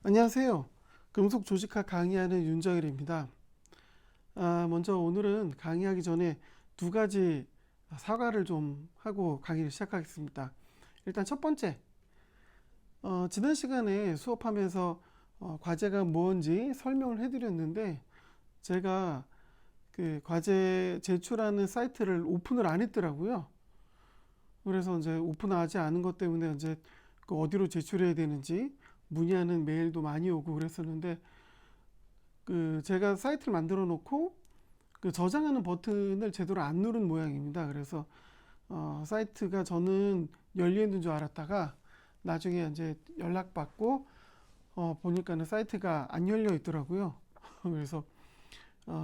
안녕하세요. 금속 조직학 강의하는 윤정일입니다. 먼저 오늘은 강의하기 전에 두 가지 사과를 좀 하고 강의를 시작하겠습니다. 일단 첫 번째, 지난 시간에 수업하면서 과제가 뭔지 설명을 해드렸는데 제가 그 과제 제출하는 사이트를 오픈을 안 했더라고요. 그래서 이제 오픈하지 않은 것 때문에 이제 그 어디로 제출해야 되는지 문의하는 메일도 많이 오고 그랬었는데 그 제가 사이트를 만들어 놓고 그 저장하는 버튼을 제대로 안 누른 모양입니다. 그래서 사이트가 저는 열려 있는 줄 알았다가 나중에 이제 연락받고 보니까는 사이트가 안 열려 있더라고요. 그래서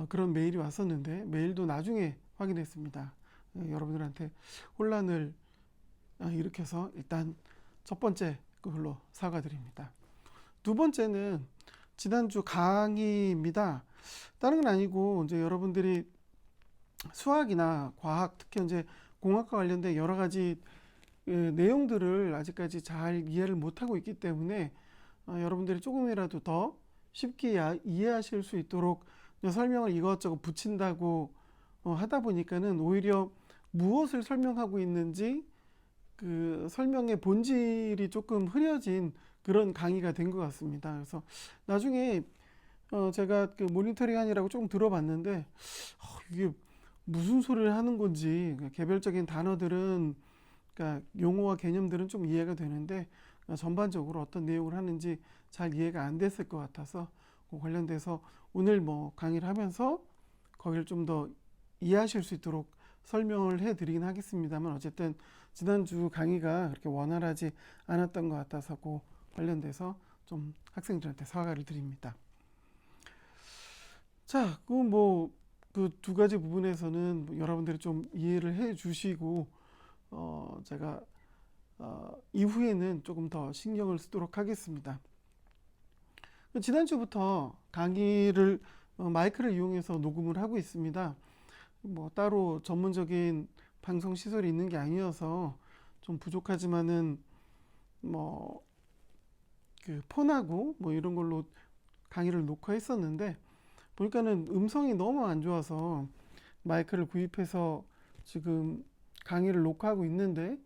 그런 메일이 왔었는데 메일도 나중에 확인했습니다. 여러분들한테 혼란을 일으켜서 일단 첫 번째 그걸로 사과드립니다. 두 번째는 지난주 강의입니다. 다른 건 아니고 이제 여러분들이 수학이나 과학, 특히 이제 공학과 관련된 여러 가지 내용들을 아직까지 잘 이해를 못하고 있기 때문에 여러분들이 조금이라도 더 쉽게 이해하실 수 있도록 설명을 이것저것 붙인다고 하다 보니까는 오히려 무엇을 설명하고 있는지 그 설명의 본질이 조금 흐려진 그런 강의가 된 것 같습니다. 그래서 나중에 제가 그 모니터링 하느라고 조금 들어봤는데 이게 무슨 소리를 하는 건지 개별적인 단어들은 그러니까 용어와 개념들은 좀 이해가 되는데 전반적으로 어떤 내용을 하는지 잘 이해가 안 됐을 것 같아서 그 관련돼서 오늘 뭐 강의를 하면서 거기를 좀 더 이해하실 수 있도록 설명을 해드리긴 하겠습니다만 어쨌든 지난주 강의가 그렇게 원활하지 않았던 것 같아서 그 관련돼서 좀 학생들한테 사과를 드립니다. 자, 그 두 가지 부분에서는 뭐 여러분들이 좀 이해를 해 주시고 제가 이후에는 조금 더 신경을 쓰도록 하겠습니다. 지난주부터 강의를 마이크를 이용해서 녹음을 하고 있습니다. 뭐 따로 전문적인 방송 시설이 있는 게 아니어서 좀 부족하지만은 뭐 그 폰하고 뭐 이런 걸로 강의를 녹화했었는데 보니까는 음성이 너무 안 좋아서 마이크를 구입해서 지금 강의를 녹화하고 있는데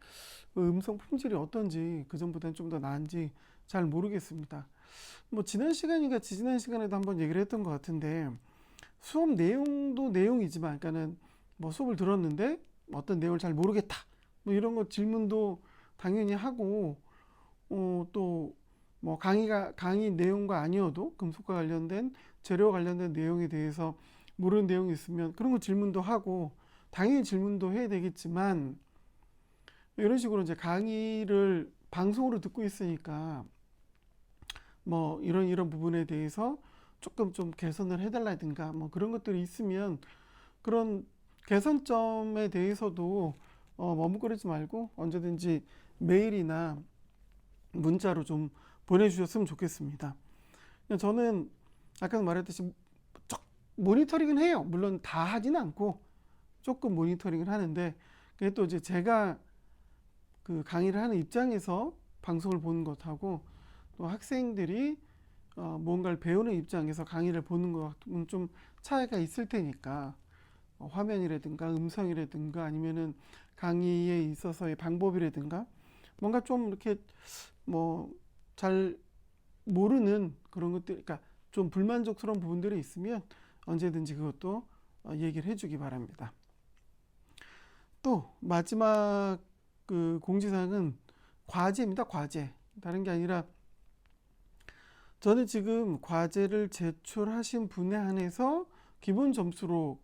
그 음성 품질이 어떤지 그전보다는 좀 더 나은지 잘 모르겠습니다. 뭐 지난 시간인가 지지난 시간에도 한번 얘기를 했던 것 같은데 수업 내용도 내용이지만 그러니까는 뭐 수업을 들었는데 어떤 내용을 잘 모르겠다 뭐 이런 거 질문도 당연히 하고 또 뭐 강의 내용과 아니어도 금속과 관련된 재료와 관련된 내용에 대해서 모르는 내용이 있으면 그런 거 질문도 하고 당연히 질문도 해야 되겠지만 이런 식으로 이제 강의를 방송으로 듣고 있으니까 뭐 이런 부분에 대해서 조금 좀 개선을 해달라든가 뭐 그런 것들이 있으면 그런 개선점에 대해서도 머뭇거리지 말고 언제든지 메일이나 문자로 좀 보내주셨으면 좋겠습니다. 저는 아까 말했듯이 모니터링은 해요. 물론 다 하진 않고 조금 모니터링을 하는데 그게 또 이제 제가 그 강의를 하는 입장에서 방송을 보는 것하고 또 학생들이 뭔가를 배우는 입장에서 강의를 보는 것은 좀 차이가 있을 테니까 화면이라든가 음성이라든가 아니면은 강의에 있어서의 방법이라든가 뭔가 좀 이렇게 뭐 잘 모르는 그런 것들, 그러니까 좀 불만족스러운 부분들이 있으면 언제든지 그것도 얘기를 해주기 바랍니다. 또 마지막 그 공지사항은 과제입니다. 과제. 다른 게 아니라 저는 지금 과제를 제출하신 분에 한해서 기본 점수로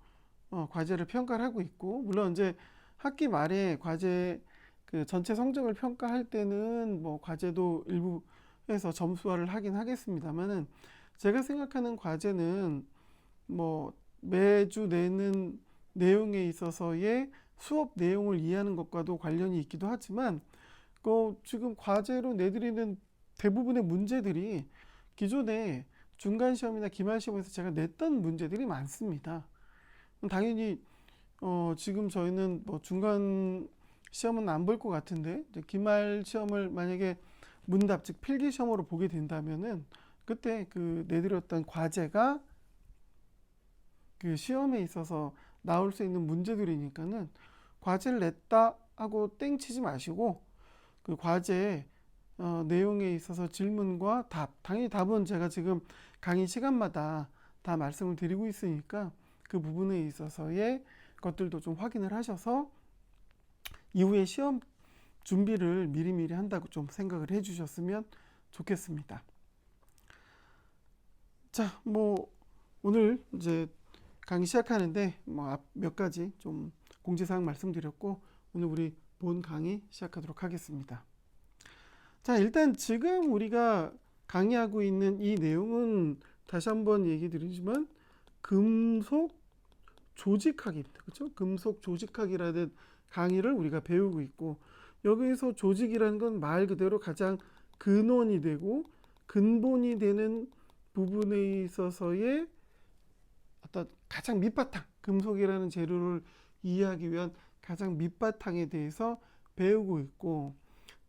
과제를 평가를 하고 있고 물론 이제 학기 말에 과제 그 전체 성적을 평가할 때는 뭐 과제도 일부 해서 점수화를 하긴 하겠습니다만은 제가 생각하는 과제는 뭐 매주 내는 내용에 있어서의 수업 내용을 이해하는 것과도 관련이 있기도 하지만 그 지금 과제로 내드리는 대부분의 문제들이 기존에 중간 시험이나 기말 시험에서 제가 냈던 문제들이 많습니다. 당연히 지금 저희는 뭐 중간 시험은 안 볼 것 같은데 기말 시험을 만약에 문답 즉 필기 시험으로 보게 된다면은 그때 그 내드렸던 과제가 그 시험에 있어서 나올 수 있는 문제들이니까는 과제를 냈다 하고 땡치지 마시고 그 과제 내용에 있어서 질문과 답, 당연히 답은 제가 지금 강의 시간마다 다 말씀을 드리고 있으니까 그 부분에 있어서의 것들도 좀 확인을 하셔서 이후에 시험 준비를 미리미리 한다고 좀 생각을 해 주셨으면 좋겠습니다. 자, 뭐 오늘 이제 강의 시작하는데 뭐 몇 가지 좀 공지사항 말씀드렸고 오늘 우리 본 강의 시작하도록 하겠습니다. 자, 일단 지금 우리가 강의하고 있는 이 내용은 다시 한번 얘기 드리지만 금속 조직학입니다. 그렇죠? 금속 조직학이라는 강의를 우리가 배우고 있고 여기서 조직이라는 건 말 그대로 가장 근원이 되고 근본이 되는 부분에 있어서의 어떤 가장 밑바탕, 금속이라는 재료를 이해하기 위한 가장 밑바탕에 대해서 배우고 있고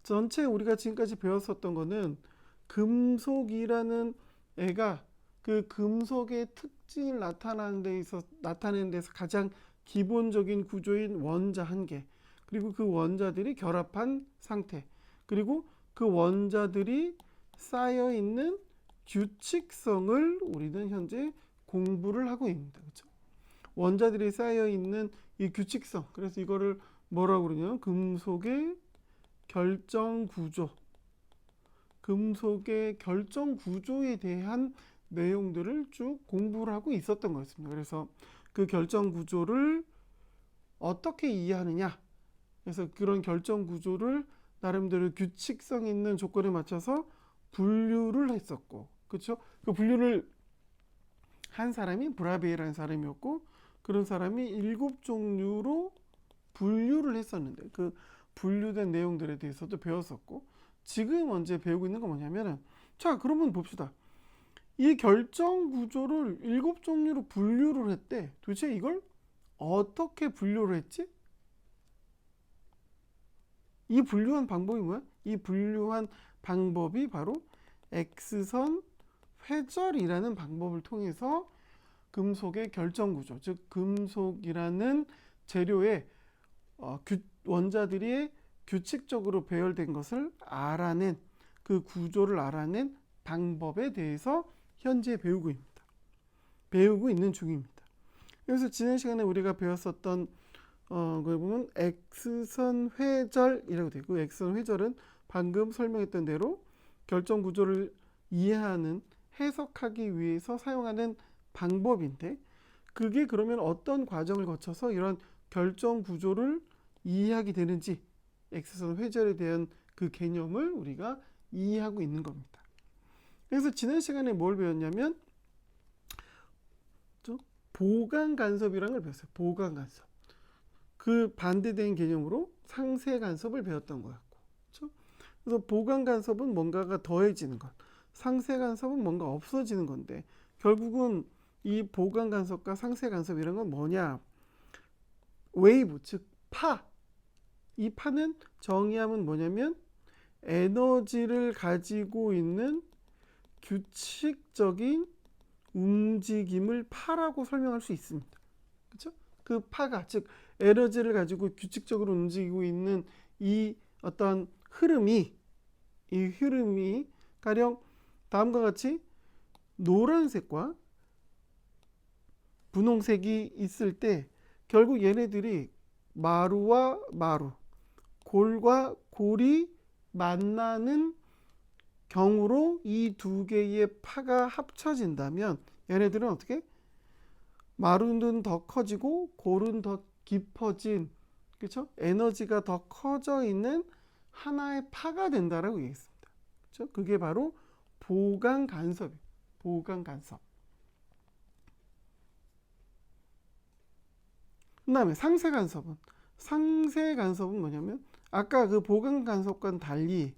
전체 우리가 지금까지 배웠었던 거는 금속이라는 애가 그 금속의 특징을 나타내는 데서 가장 기본적인 구조인 원자 한 개, 그리고 그 원자들이 결합한 상태, 그리고 그 원자들이 쌓여 있는 규칙성을 우리는 현재 공부를 하고 있습니다. 그렇죠? 원자들이 쌓여 있는 이 규칙성, 그래서 이거를 뭐라고 그러냐면 금속의 결정 구조, 금속의 결정 구조에 대한 내용들을 쭉 공부를 하고 있었던 거였습니다. 그래서 그 결정 구조를 어떻게 이해하느냐, 그래서 그런 결정 구조를 나름대로 규칙성 있는 조건에 맞춰서 분류를 했었고, 그렇죠? 그 분류를 한 사람이 브라베이라는 사람이었고, 그런 사람이 7종류로 분류를 했었는데 그 분류된 내용들에 대해서도 배웠었고, 지금 언제 배우고 있는 건 뭐냐면은, 자, 그러면 봅시다. 이 결정 구조를 7종류로 분류를 했대. 도대체 이걸 어떻게 분류를 했지? 이 분류한 방법이 뭐야? 이 분류한 방법이 바로 X선 회절이라는 방법을 통해서 금속의 결정 구조, 즉 금속이라는 재료의 원자들이 규칙적으로 배열된 것을 알아낸, 그 구조를 알아낸 방법에 대해서 현재 배우고 있는 중입니다. 그래서 지난 시간에 우리가 배웠었던 걸 보면 X선 회절이라고 되고, X선 회절은 방금 설명했던 대로 결정 구조를 이해하는, 해석하기 위해서 사용하는 방법인데, 그게 그러면 어떤 과정을 거쳐서 이런 결정 구조를 이해하게 되는지, X선 회절에 대한 그 개념을 우리가 이해하고 있는 겁니다. 그래서 지난 시간에 뭘 배웠냐면 보강 간섭이라는 걸 배웠어요. 보강 간섭. 그 반대된 개념으로 상쇄 간섭을 배웠던 거였고, 그렇죠? 그래서 보강 간섭은 뭔가가 더해지는 것, 상쇄 간섭은 뭔가 없어지는 건데, 결국은 이 보강 간섭과 상쇄 간섭 이런 건 뭐냐? 웨이브, 즉 파. 이 파는 정의하면 뭐냐면 에너지를 가지고 있는 규칙적인 움직임을 파라고 설명할 수 있습니다. 그렇죠? 그 파가, 즉 에너지를 가지고 규칙적으로 움직이고 있는 이 어떤 흐름이, 가령 다음과 같이 노란색과 분홍색이 있을 때 결국 얘네들이 마루와 마루, 골과 골이 만나는 경우로 이 두 개의 파가 합쳐진다면 얘네들은 어떻게? 마루는 더 커지고 골은 더 깊어진, 그렇죠? 에너지가 더 커져 있는 하나의 파가 된다라고 얘기했습니다. 그렇죠? 그게 바로 보강 간섭이에요. 보강 간섭. 그다음에 상쇄 간섭은 뭐냐면 아까 그 보강 간섭과는 달리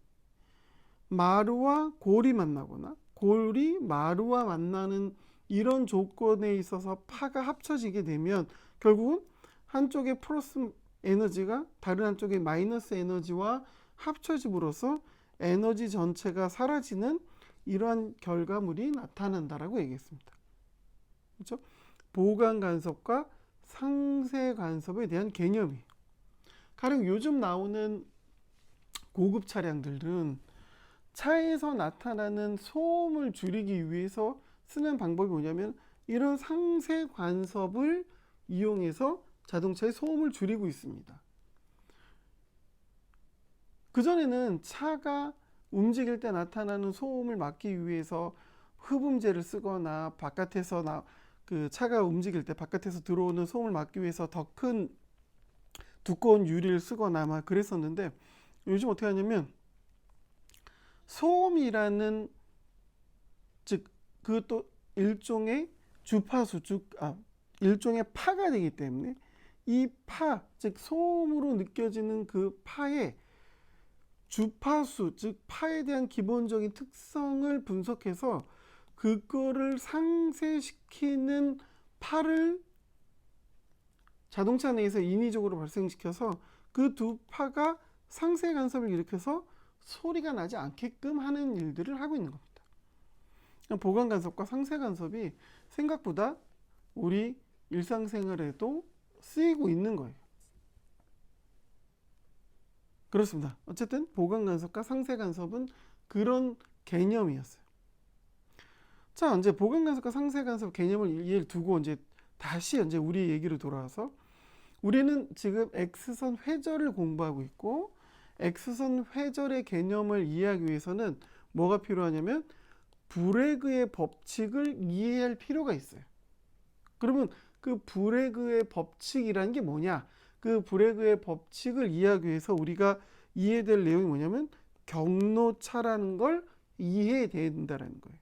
마루와 골이 만나거나 골이 마루와 만나는 이런 조건에 있어서 파가 합쳐지게 되면 결국은 한쪽의 플러스 에너지가 다른 한쪽의 마이너스 에너지와 합쳐짐으로써 에너지 전체가 사라지는 이러한 결과물이 나타난다라고 얘기했습니다. 그렇죠? 보강 간섭과 상쇄 간섭에 대한 개념이에요. 가령 요즘 나오는 고급 차량들은 차에서 나타나는 소음을 줄이기 위해서 쓰는 방법이 뭐냐면 이런 상쇄 간섭을 이용해서 자동차의 소음을 줄이고 있습니다. 그전에는 차가 움직일 때 나타나는 소음을 막기 위해서 흡음재를 쓰거나 바깥에서 그 차가 움직일 때 바깥에서 들어오는 소음을 막기 위해서 더 큰 두꺼운 유리를 쓰거나 막 그랬었는데, 요즘 어떻게 하냐면 소음이라는, 즉 그것도 일종의 주파수, 일종의 파가 되기 때문에 이 파, 즉 소음으로 느껴지는 그 파의 주파수, 즉 파에 대한 기본적인 특성을 분석해서 그거를 상쇄시키는 파를 자동차 내에서 인위적으로 발생시켜서 그 두 파가 상쇄 간섭을 일으켜서 소리가 나지 않게끔 하는 일들을 하고 있는 겁니다. 보강 간섭과 상쇄 간섭이 생각보다 우리 일상생활에도 쓰이고 있는 거예요. 그렇습니다. 어쨌든 보강 간섭과 상쇄 간섭은 그런 개념이었어요. 자, 이제 보강 간섭과 상쇄 간섭 개념을 이해를 두고 이제 다시 이제 우리 얘기로 돌아와서, 우리는 지금 X선 회절을 공부하고 있고, X선 회절의 개념을 이해하기 위해서는 뭐가 필요하냐면 브레그의 법칙을 이해할 필요가 있어요. 그러면 그 브레그의 법칙이라는 게 뭐냐? 그 브레그의 법칙을 이해하기 위해서 우리가 이해될 내용이 뭐냐면 경로차라는 걸 이해해야 된다는 거예요.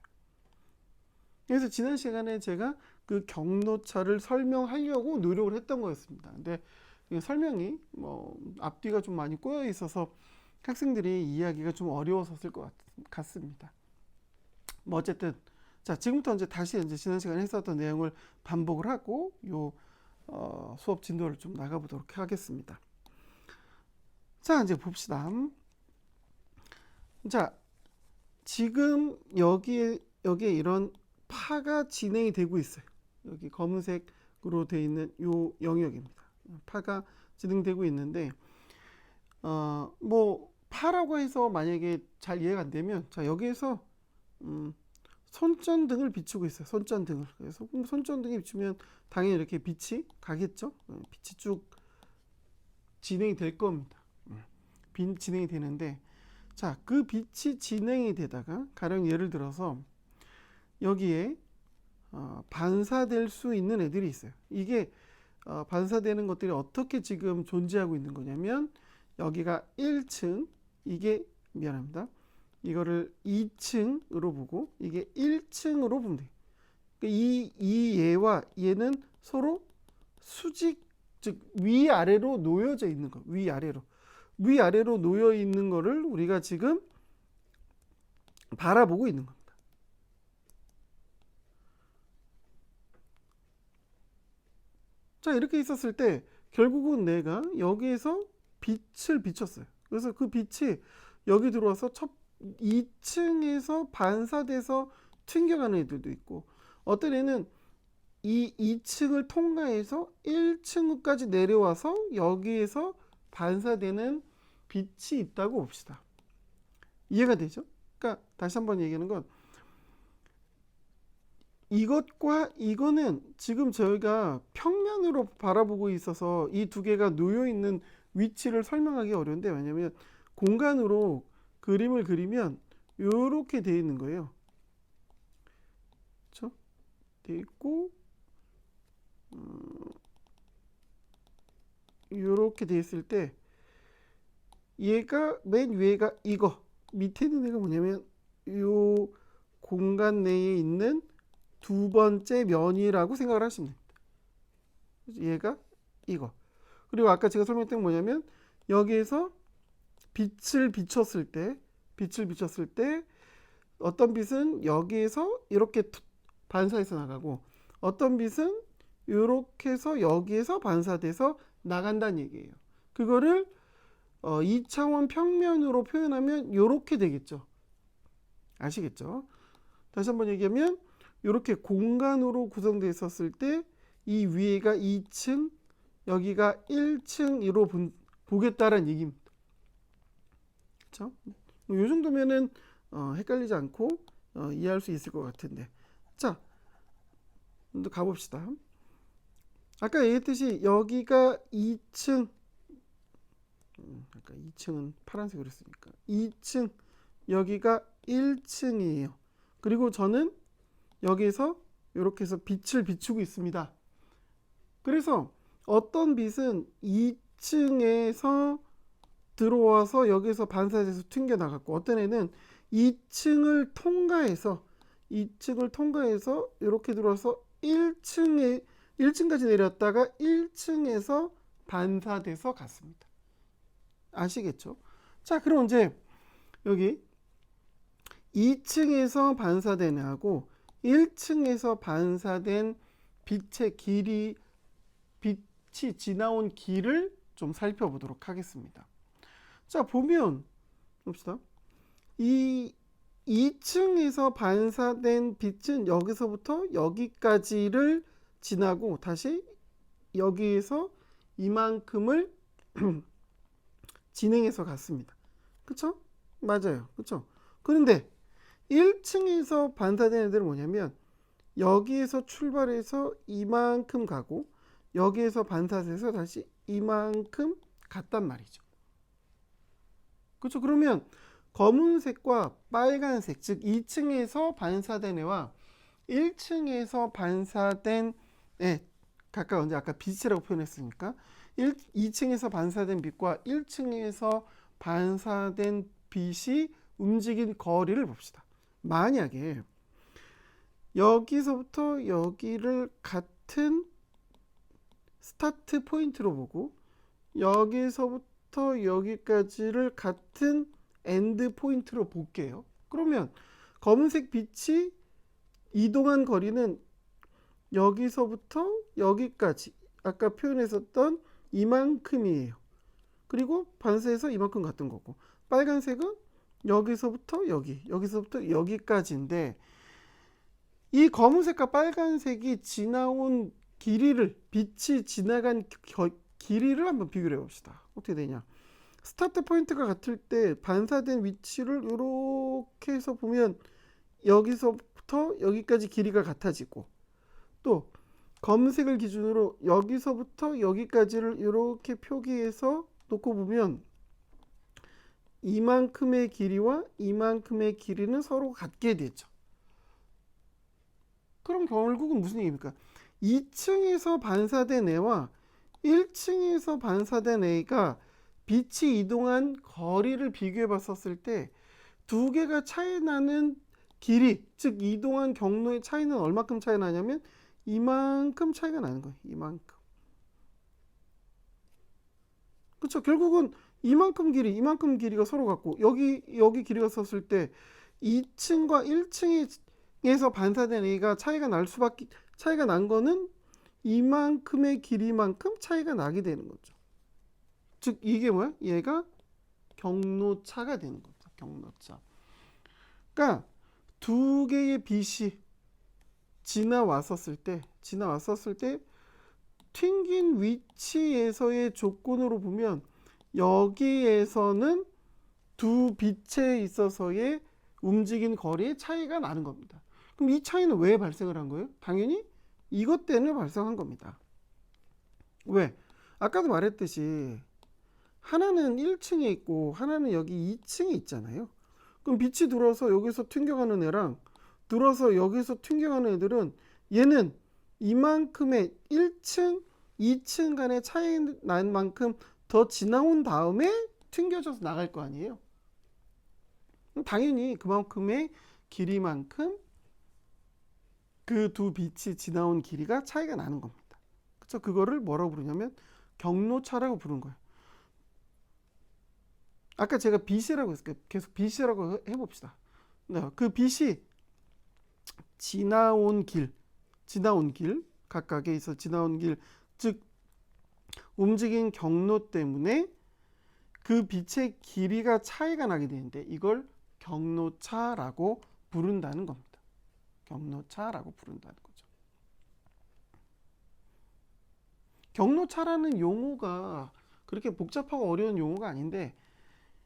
그래서 지난 시간에 제가 그 경로차를 설명하려고 노력을 했던 거였습니다. 근데 설명이 앞뒤가 좀 많이 꼬여 있어서 학생들이 이해하기가 좀 어려웠을 것 같습니다. 어쨌든 자, 지금부터 이제 다시 이제 지난 시간에 했었던 내용을 반복을 하고 수업 진도를 좀 나가보도록 하겠습니다. 자, 이제 봅시다. 자, 지금 여기에 이런 파가 진행이 되고 있어요. 여기 검은색으로 되어 있는 요 영역입니다. 파가 진행되고 있는데, 파라고 해서 만약에 잘 이해가 안 되면, 자, 여기에서 손전등을 비추고 있어요. 손전등을. 그래서 손전등이 비추면 당연히 이렇게 빛이 가겠죠. 빛이 쭉 진행이 될 겁니다. 빛 진행이 되는데, 자, 그 빛이 진행이 되다가 가령 예를 들어서 여기에 반사될 수 있는 애들이 있어요. 이게 반사되는 것들이 어떻게 지금 존재하고 있는 거냐면, 여기가 1층, 이게 미안합니다. 이거를 2층으로 보고 이게 1층으로 보면 돼요. 이 얘와 얘는 서로 수직, 즉 위아래로 놓여져 있는 거. 위아래로 놓여 있는 거를 우리가 지금 바라보고 있는 겁니다. 자, 이렇게 있었을 때 결국은 내가 여기에서 빛을 비췄어요. 그래서 그 빛이 여기 들어와서 2층에서 반사돼서 튕겨가는 애들도 있고, 어떤 애는 이 2층을 통과해서 1층까지 내려와서 여기에서 반사되는 빛이 있다고 봅시다. 이해가 되죠? 그러니까 다시 한번 얘기하는 건, 이것과 이거는 지금 저희가 평면으로 바라보고 있어서 이 두 개가 놓여 있는 위치를 설명하기 어려운데, 왜냐면 공간으로 그림을 그리면 이렇게 되어 있는 거예요. 그렇죠? 되어 있고 이렇게 되어 있을 때 얘가 맨 위에가 이거, 밑에 있는 애가 뭐냐면 이 공간 내에 있는 두 번째 면이라고 생각을 하시면 됩니다. 얘가 이거. 그리고 아까 제가 설명했던 건 뭐냐면, 여기에서 빛을 비췄을 때 어떤 빛은 여기에서 이렇게 반사해서 나가고, 어떤 빛은 이렇게 해서 여기에서 반사돼서 나간다는 얘기예요. 그거를 2차원 평면으로 표현하면 이렇게 되겠죠. 아시겠죠? 다시 한번 얘기하면 이렇게 공간으로 구성되어 있었을 때 이 위에가 2층, 여기가 1층으로 보겠다라는 얘기입니다. 그렇죠? 이 정도면은 헷갈리지 않고 이해할 수 있을 것 같은데, 자, 또 가봅시다. 아까 얘기했듯이 여기가 2층, 아까 2층은 파란색으로 했으니까 2층, 여기가 1층이에요. 그리고 저는 여기서 이렇게 해서 빛을 비추고 있습니다. 그래서 어떤 빛은 2층에서 들어와서 여기서 반사돼서 튕겨나갔고, 어떤 애는 2층을 통과해서 이렇게 들어와서 1층까지 내렸다가 1층에서 반사돼서 갔습니다. 아시겠죠? 자, 그럼 이제 여기 2층에서 반사된 애하고 1층에서 반사된 빛의 길이, 빛이 지나온 길을 좀 살펴보도록 하겠습니다. 자, 보면 봅시다. 이 2층에서 반사된 빛은 여기서부터 여기까지를 지나고 다시 여기에서 이만큼을 진행해서 갔습니다. 그쵸? 맞아요. 그쵸? 그런데 1층에서 반사된 애들은 뭐냐면 여기에서 출발해서 이만큼 가고 여기에서 반사돼서 다시 이만큼 갔단 말이죠. 그렇죠? 그러면 검은색과 빨간색, 즉 2층에서 반사된 애와 1층에서 반사된 애, 각각 언제 아까 빛이라고 표현했으니까 2층에서 반사된 빛과 1층에서 반사된 빛이 움직인 거리를 봅시다. 만약에 여기서부터 여기를 같은 스타트 포인트로 보고 여기서부터 여기까지를 같은 엔드 포인트로 볼게요. 그러면 검은색 빛이 이동한 거리는 여기서부터 여기까지 아까 표현했었던 이만큼이에요. 그리고 반사해서 이만큼 갔던 거고, 빨간색은 여기서부터 여기서부터 여기까지인데, 이 검은색과 빨간색이 지나온 길이를, 빛이 지나간 길이를 한번 비교를 해봅시다. 어떻게 되냐? 스타트 포인트가 같을 때 반사된 위치를 이렇게 해서 보면 여기서부터 여기까지 길이가 같아지고, 또 검은색을 기준으로 여기서부터 여기까지를 이렇게 표기해서 놓고 보면 이만큼의 길이와 이만큼의 길이는 서로 같게 되죠. 그럼 결국은 무슨 얘기입니까? 2층에서 반사된 애와 1층에서 반사된 애가 빛이 이동한 거리를 비교해 봤었을 때 두 개가 차이 나는 길이, 즉 이동한 경로의 차이는 얼마큼 차이 나냐면 이만큼 차이가 나는 거예요. 이만큼. 그렇죠? 결국은 이만큼 길이가 서로 같고, 여기 길이가 썼을 때 2층과 1층에서 반사된 A가 차이가 난 거는 이만큼의 길이만큼 차이가 나게 되는 거죠. 즉 이게 뭐야? 얘가 경로차가 되는 거죠. 경로차. 그러니까 두 개의 빛이 지나왔었을 때 튕긴 위치에서의 조건으로 보면 여기에서는 두 빛에 있어서의 움직인 거리의 차이가 나는 겁니다. 그럼 이 차이는 왜 발생을 한 거예요? 당연히 이것 때문에 발생한 겁니다. 왜? 아까도 말했듯이 하나는 1층에 있고 하나는 여기 2층에 있잖아요. 그럼 빛이 들어서 여기서 튕겨가는 애랑 들어서 여기서 튕겨가는 애들은 얘는 이만큼의 1층, 2층 간의 차이 난 만큼 더 지나온 다음에 튕겨져서 나갈 거 아니에요. 당연히 그만큼의 길이만큼 그 두 빛이 지나온 길이가 차이가 나는 겁니다. 그렇죠? 그거를 뭐라고 부르냐면 경로차라고 부르는 거예요. 아까 제가 빛이라고 했으니까 계속 빛이라고 해봅시다. 그 빛이 지나온 길, 각각에 있어 지나온 길, 즉 움직인 경로 때문에 그 빛의 길이가 차이가 나게 되는데 이걸 경로차라고 부른다는 겁니다. 경로차라고 부른다는 거죠. 경로차라는 용어가 그렇게 복잡하고 어려운 용어가 아닌데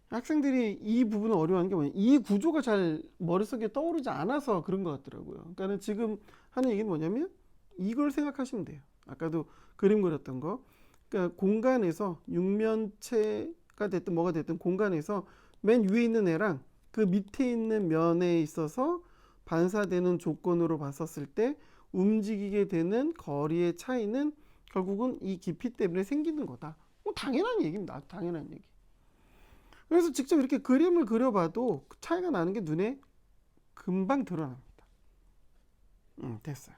학생들이 이 부분을 어려워하는 게 뭐냐, 이 구조가 잘 머릿속에 떠오르지 않아서 그런 것 같더라고요. 그러니까 지금 하는 얘기는 뭐냐면 이걸 생각하시면 돼요. 아까도 그림 그렸던 거. 그러니까 공간에서 육면체가 됐든 뭐가 됐든 공간에서 맨 위에 있는 애랑 그 밑에 있는 면에 있어서 반사되는 조건으로 봤었을 때 움직이게 되는 거리의 차이는 결국은 이 깊이 때문에 생기는 거다. 당연한 얘기입니다. 당연한 얘기. 그래서 직접 이렇게 그림을 그려봐도 차이가 나는 게 눈에 금방 드러납니다. 됐어요.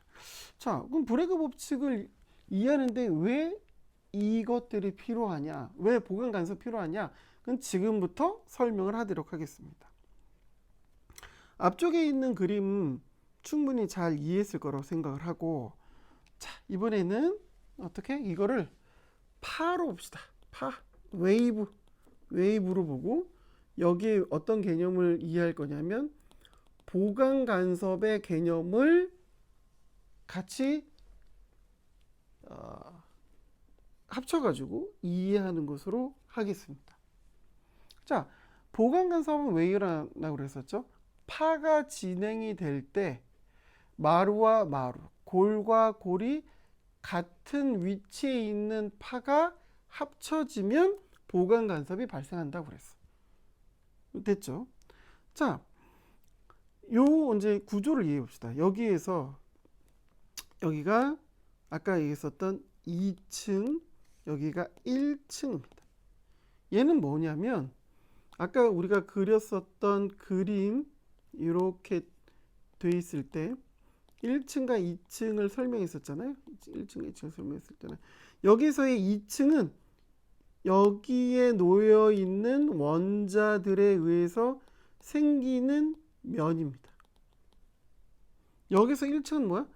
자, 그럼 브레그 법칙을 이해하는데 왜 이것들이 필요하냐, 왜 보강 간섭이 필요하냐, 그건 지금부터 설명을 하도록 하겠습니다. 앞쪽에 있는 그림 충분히 잘 이해했을 거라고 생각을 하고, 자, 이번에는 어떻게 이거를 파로 봅시다. 파, 웨이브로 보고 여기에 어떤 개념을 이해할 거냐면 보강 간섭의 개념을 같이 합쳐가지고 이해하는 것으로 하겠습니다. 자, 보강 간섭은 왜 일어나고 그랬었죠? 파가 진행이 될 때 마루와 마루, 골과 골이 같은 위치에 있는 파가 합쳐지면 보강 간섭이 발생한다고 그랬어. 됐죠? 자, 요 이제 구조를 이해해 봅시다. 여기에서 여기가 아까 얘기했었던 2층, 여기가 1층입니다. 얘는 뭐냐면 아까 우리가 그렸었던 그림 이렇게 돼 있을 때 1층과 2층을 설명했었잖아요. 1층과 2층을 설명했을 때는 여기서의 2층은 여기에 놓여 있는 원자들에 의해서 생기는 면입니다. 여기서 1층은 뭐야?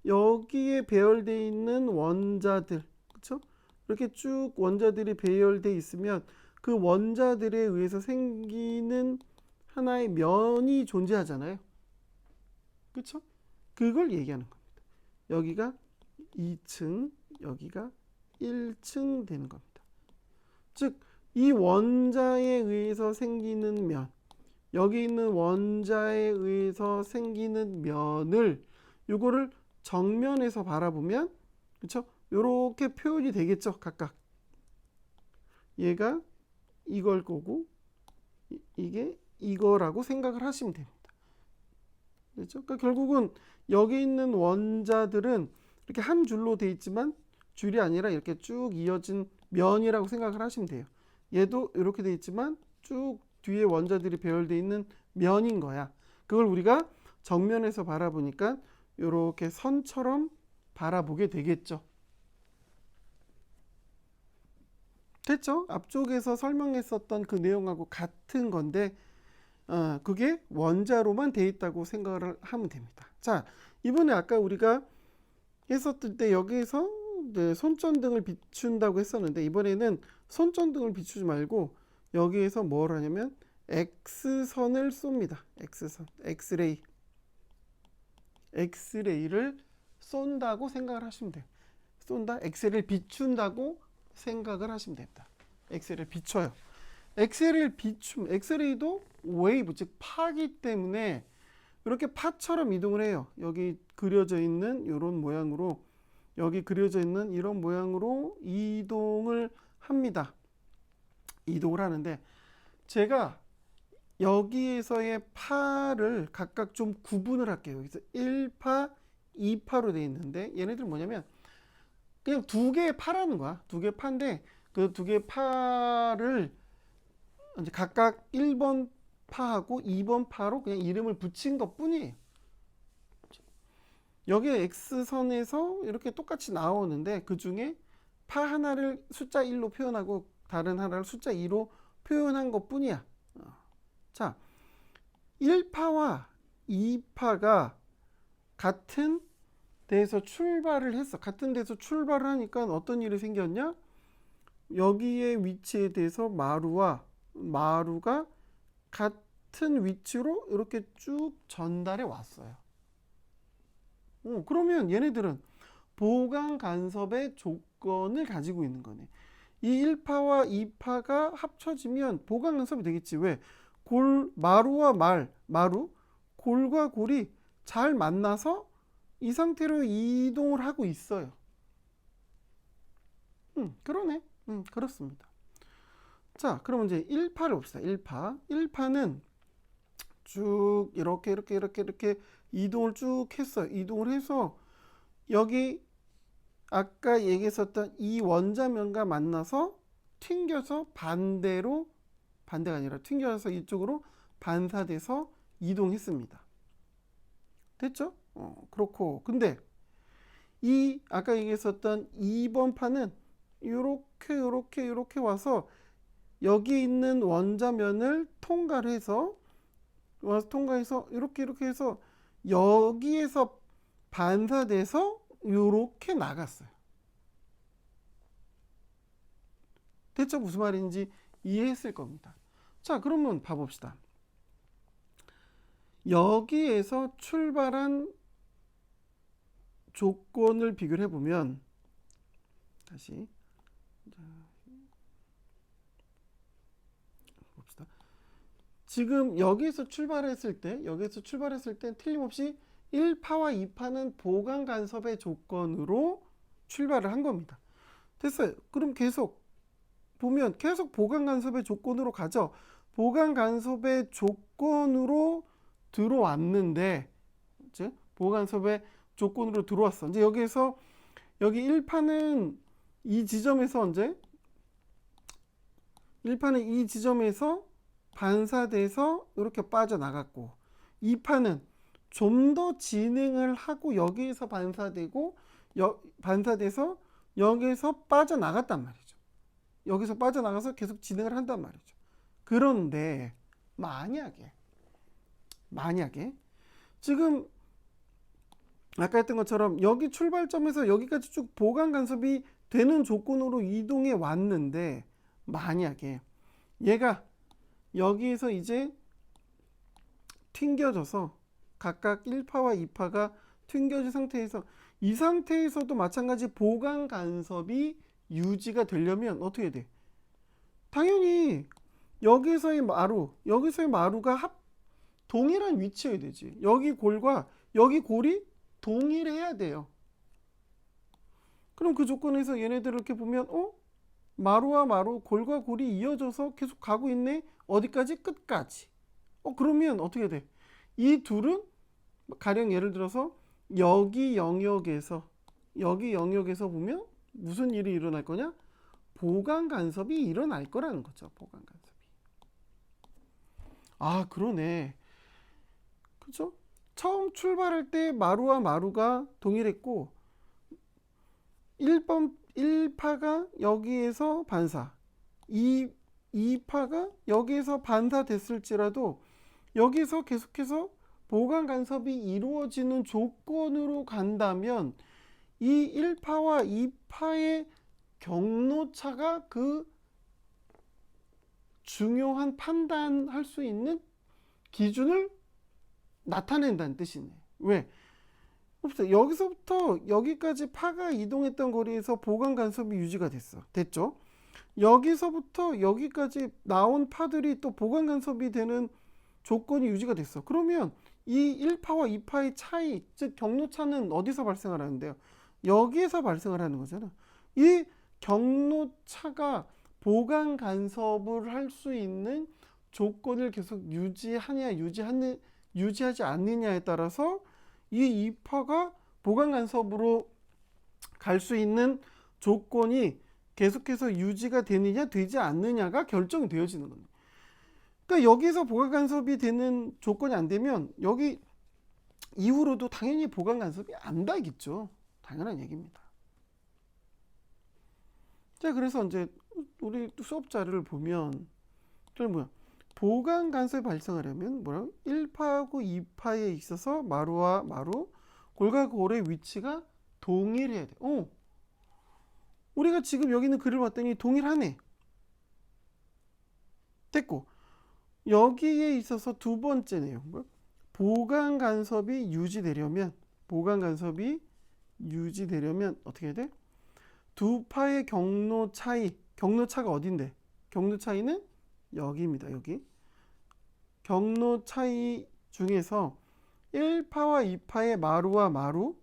여기에 배열되어 있는 원자들, 그렇죠? 이렇게 쭉 원자들이 배열되어 있으면 그 원자들에 의해서 생기는 하나의 면이 존재하잖아요. 그렇죠? 그걸 얘기하는 겁니다. 여기가 2층, 여기가 1층 되는 겁니다. 즉, 이 원자에 의해서 생기는 면, 여기 있는 원자에 의해서 생기는 면을 요거를 정면에서 바라보면, 그렇죠? 요렇게 표현이 되겠죠, 각각. 얘가 이걸 거고 이게 이거라고 생각을 하시면 됩니다. 그렇죠? 그러니까 결국은 여기 있는 원자들은 이렇게 한 줄로 돼 있지만 줄이 아니라 이렇게 쭉 이어진 면이라고 생각을 하시면 돼요. 얘도 이렇게 돼 있지만 쭉 뒤에 원자들이 배열되어 있는 면인 거야. 그걸 우리가 정면에서 바라보니까 이렇게 선처럼 바라보게 되겠죠. 됐죠? 앞쪽에서 설명했었던 그 내용하고 같은 건데 그게 원자로만 돼 있다고 생각을 하면 됩니다. 자, 이번에 아까 우리가 했었을 때 여기에서 손전등을 비춘다고 했었는데 이번에는 손전등을 비추지 말고 여기에서 뭘 하냐면 X선을 쏩니다. X선, 엑스레이를 쏜다고 생각을 하시면 돼요. 쏜다, 엑스레이를 비춘다고 생각을 하시면 됩니다. 엑스레이를 비춰요. 엑스레이를 비춤, 엑스레이도 웨이브, 즉 파기 때문에 이렇게 파처럼 이동을 해요. 여기 그려져 있는 이런 모양으로, 여기 그려져 있는 이런 모양으로 이동을 합니다. 이동을 하는데 제가 여기에서의 파를 각각 좀 구분을 할게요. 그래서 1파, 2파로 되어 있는데 얘네들은 뭐냐면 그냥 두 개의 파라는 거야. 두 개의 파인데 그 두 개의 파를 이제 각각 1번 파하고 2번 파로 그냥 이름을 붙인 것 뿐이에요. 여기에 X선에서 이렇게 똑같이 나오는데 그 중에 파 하나를 숫자 1로 표현하고 다른 하나를 숫자 2로 표현한 것 뿐이야. 자, 1파와 2파가 같은 데에서 출발을 했어. 같은 데서 출발을 하니까 어떤 일이 생겼냐? 여기에 위치에 대해서 마루가 같은 같은 위치로 이렇게 쭉 전달해 왔어요. 그러면 얘네들은 보강 간섭의 조건을 가지고 있는 거네. 이 1파와 2파가 합쳐지면 보강 간섭이 되겠지. 왜? 마루와 마루, 골과 골이 잘 만나서 이 상태로 이동을 하고 있어요. 그러네. 그렇습니다. 자, 그럼 이제 1파를 봅시다. 1파는 쭉 이렇게 이동을 쭉 했어요. 이동을 해서 여기 아까 얘기했었던 이 원자면과 만나서 튕겨서 반대가 아니라 튕겨서 이쪽으로 반사돼서 이동했습니다. 됐죠? 그렇고 근데 이 아까 얘기했었던 2번 판은 이렇게 와서 여기 있는 원자면을 통과해서 이렇게 해서 여기에서 반사돼서 이렇게 나갔어요. 대체 무슨 말인지 이해했을 겁니다. 자, 그러면 봐봅시다. 여기에서 출발한 조건을 비교를 해보면 다시 봅시다. 지금 여기에서 출발했을 때 틀림없이 1파와 2파는 보강 간섭의 조건으로 출발을 한 겁니다. 됐어요. 그럼 계속 보면 계속 보강 간섭의 조건으로 가죠. 보강 간섭의 조건으로 들어왔는데 이제 보강 간섭의 조건으로 들어왔어. 이제 여기에서 여기 1파는 이 지점에서 이제 1파는 이 지점에서 반사돼서 이렇게 빠져나갔고 2파는 좀 더 진행을 하고 여기에서 반사돼서 여기에서 빠져나갔단 말이죠. 여기서 빠져나가서 계속 진행을 한단 말이죠. 그런데 만약에 지금 아까 했던 것처럼 여기 출발점에서 여기까지 쭉 보강 간섭이 되는 조건으로 이동해 왔는데 만약에 얘가 여기에서 이제 튕겨져서 각각 1파와 2파가 튕겨진 상태에서 이 상태에서도 마찬가지 보강 간섭이 유지가 되려면 어떻게 돼? 당연히 여기서의 마루가 동일한 위치여야 되지. 여기 골과 여기 골이 동일해야 돼요. 그럼 그 조건에서 얘네들을 이렇게 보면 마루와 마루, 골과 골이 이어져서 계속 가고 있네. 어디까지? 끝까지. 그러면 어떻게 돼? 이 둘은 가령 예를 들어서 여기 영역에서 보면 무슨 일이 일어날 거냐? 보강 간섭이 일어날 거라는 거죠. 보강 간섭이. 아, 그러네. 그죠? 처음 출발할 때 마루와 마루가 동일했고 1파가 여기에서 반사, 2파가 여기에서 반사됐을지라도 여기서 계속해서 보강 간섭이 이루어지는 조건으로 간다면 이 1파와 2파의 경로차가 그 중요한 판단할 수 있는 기준을 나타낸다는 뜻이네. 왜? 여기서부터 여기까지 파가 이동했던 거리에서 보강 간섭이 유지가 됐죠. 여기서부터 여기까지 나온 파들이 또 보강 간섭이 되는 조건이 유지가 됐어. 그러면 이 1파와 2파의 차이, 즉 경로차는 어디서 발생을 하는데요? 여기에서 발생을 하는 거잖아. 이 경로차가 보강 간섭을 할 수 있는 조건을 계속 유지하지 않느냐에 따라서 이 2파가 보강 간섭으로 갈 수 있는 조건이 계속해서 유지가 되느냐 되지 않느냐가 결정이 되어지는 겁니다. 그러니까 여기서 보강 간섭이 되는 조건이 안 되면 여기 이후로도 당연히 보강 간섭이 안 되겠죠. 당연한 얘기입니다. 자, 그래서 이제 우리 수업 자료를 보면 보강 간섭이 발생하려면 1파하고 2파에 있어서 마루와 마루, 골과 골의 위치가 동일해야 돼. 우리가 지금 여기 있는 글을 봤더니 동일하네. 됐고 여기에 있어서 두 번째 내용, 보강 간섭이 유지되려면 어떻게 해야 돼? 두 파의 경로 차가 어딘데? 경로 차이는 여기입니다. 여기. 경로 차이 중에서 1파와 2파의 마루와 마루,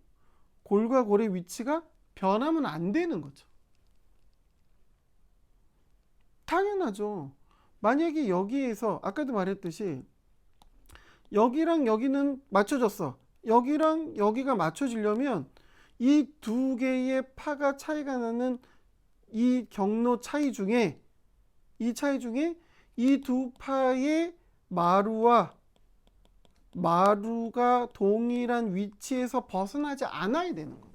골과 골의 위치가 변하면 안 되는 거죠. 당연하죠. 만약에 여기에서 아까도 말했듯이 여기랑 여기는 맞춰졌어. 여기랑 여기가 맞춰지려면 이 두 개의 파가 차이가 나는 이 경로 차이 중에 이 두 파의 마루가 동일한 위치에서 벗어나지 않아야 되는 거예요.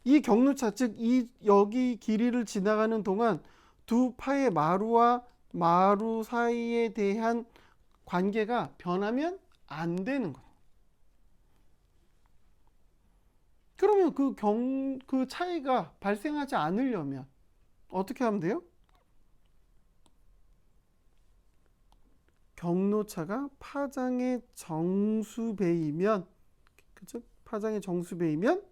이 경로차, 즉 여기 길이를 지나가는 동안 두 파의 마루와 마루 사이에 대한 관계가 변하면 안 되는 거예요. 그러면 그 차이가 발생하지 않으려면 어떻게 하면 돼요? 경로차가 파장의 정수배이면, 그죠? 파장의 정수배이면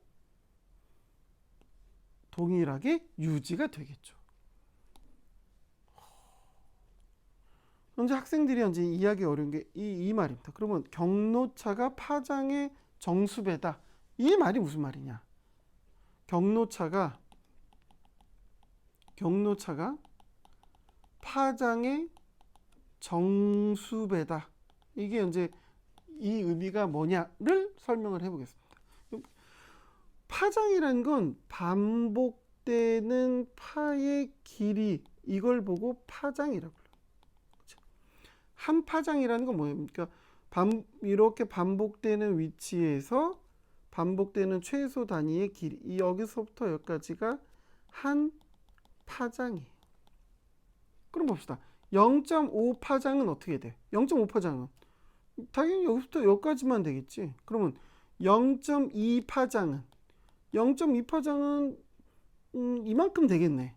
동일하게 유지가 되겠죠. 현재 학생들이 현재 이해하기 어려운 게 이 말입니다. 그러면 경로차가 파장의 정수배다. 이 말이 무슨 말이냐? 경로차가 파장의 정수배다. 이게 이제 이 의미가 뭐냐를 설명을 해보겠습니다. 파장이라는 건 반복되는 파의 길이, 이걸 보고 파장이라고 해요. 한 파장이라는 건 뭐예요? 그러니까 이렇게 반복되는 위치에서 반복되는 최소 단위의 길이, 여기서부터 여기까지가 한 파장이에요. 그럼 봅시다. 0.5 파장은 어떻게 돼? 0.5 파장은 당연히 여기부터 여기까지만 되겠지. 그러면 0.2 파장은 이만큼 되겠네.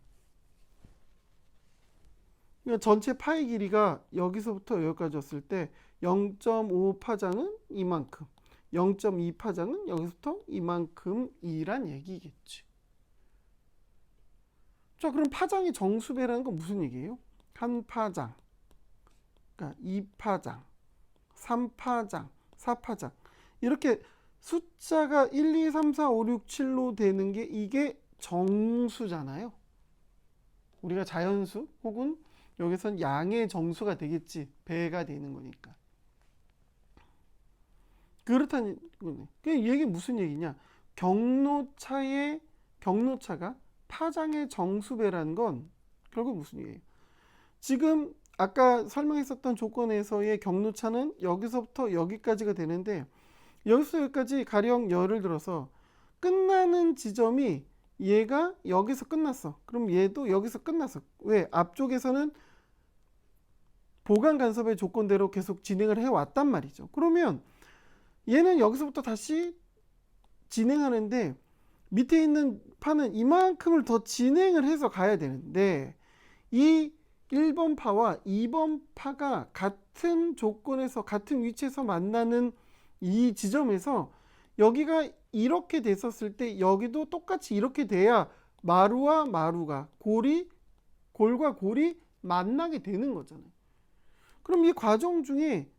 그러니까 전체 파의 길이가 여기서부터 여기까지였을 때 0.5 파장은 이만큼, 0.2 파장은 여기서부터 이만큼이란 얘기겠지. 자, 그럼 파장의 정수배라는 건 무슨 얘기예요? 한 파장, 그러니까 2파장, 3파장, 4파장, 이렇게 숫자가 1, 2, 3, 4, 5, 6, 7로 되는 게 이게 정수잖아요. 우리가 자연수 혹은 여기선 양의 정수가 되겠지. 배가 되는 거니까. 그렇다는 거네. 이게 무슨 얘기냐? 경로차가 파장의 정수배라는 건 결국 무슨 얘기예요? 지금 아까 설명했었던 조건에서의 경로차는 여기서부터 여기까지가 되는데, 여기서 여기까지 가령 예를 들어서 끝나는 지점이 얘가 여기서 끝났어. 그럼 얘도 여기서 끝났어. 왜? 앞쪽에서는 보강 간섭의 조건대로 계속 진행을 해왔단 말이죠. 그러면 얘는 여기서부터 다시 진행하는데 밑에 있는 파는 이만큼을 더 진행을 해서 가야 되는데, 이 1번 파와 2번 파가 같은 조건에서 같은 위치에서 만나는 이 지점에서 여기가 이렇게 됐었을 때 여기도 똑같이 이렇게 돼야 마루와 마루가 골과 골이 만나게 되는 거잖아요. 그럼 이 과정 중에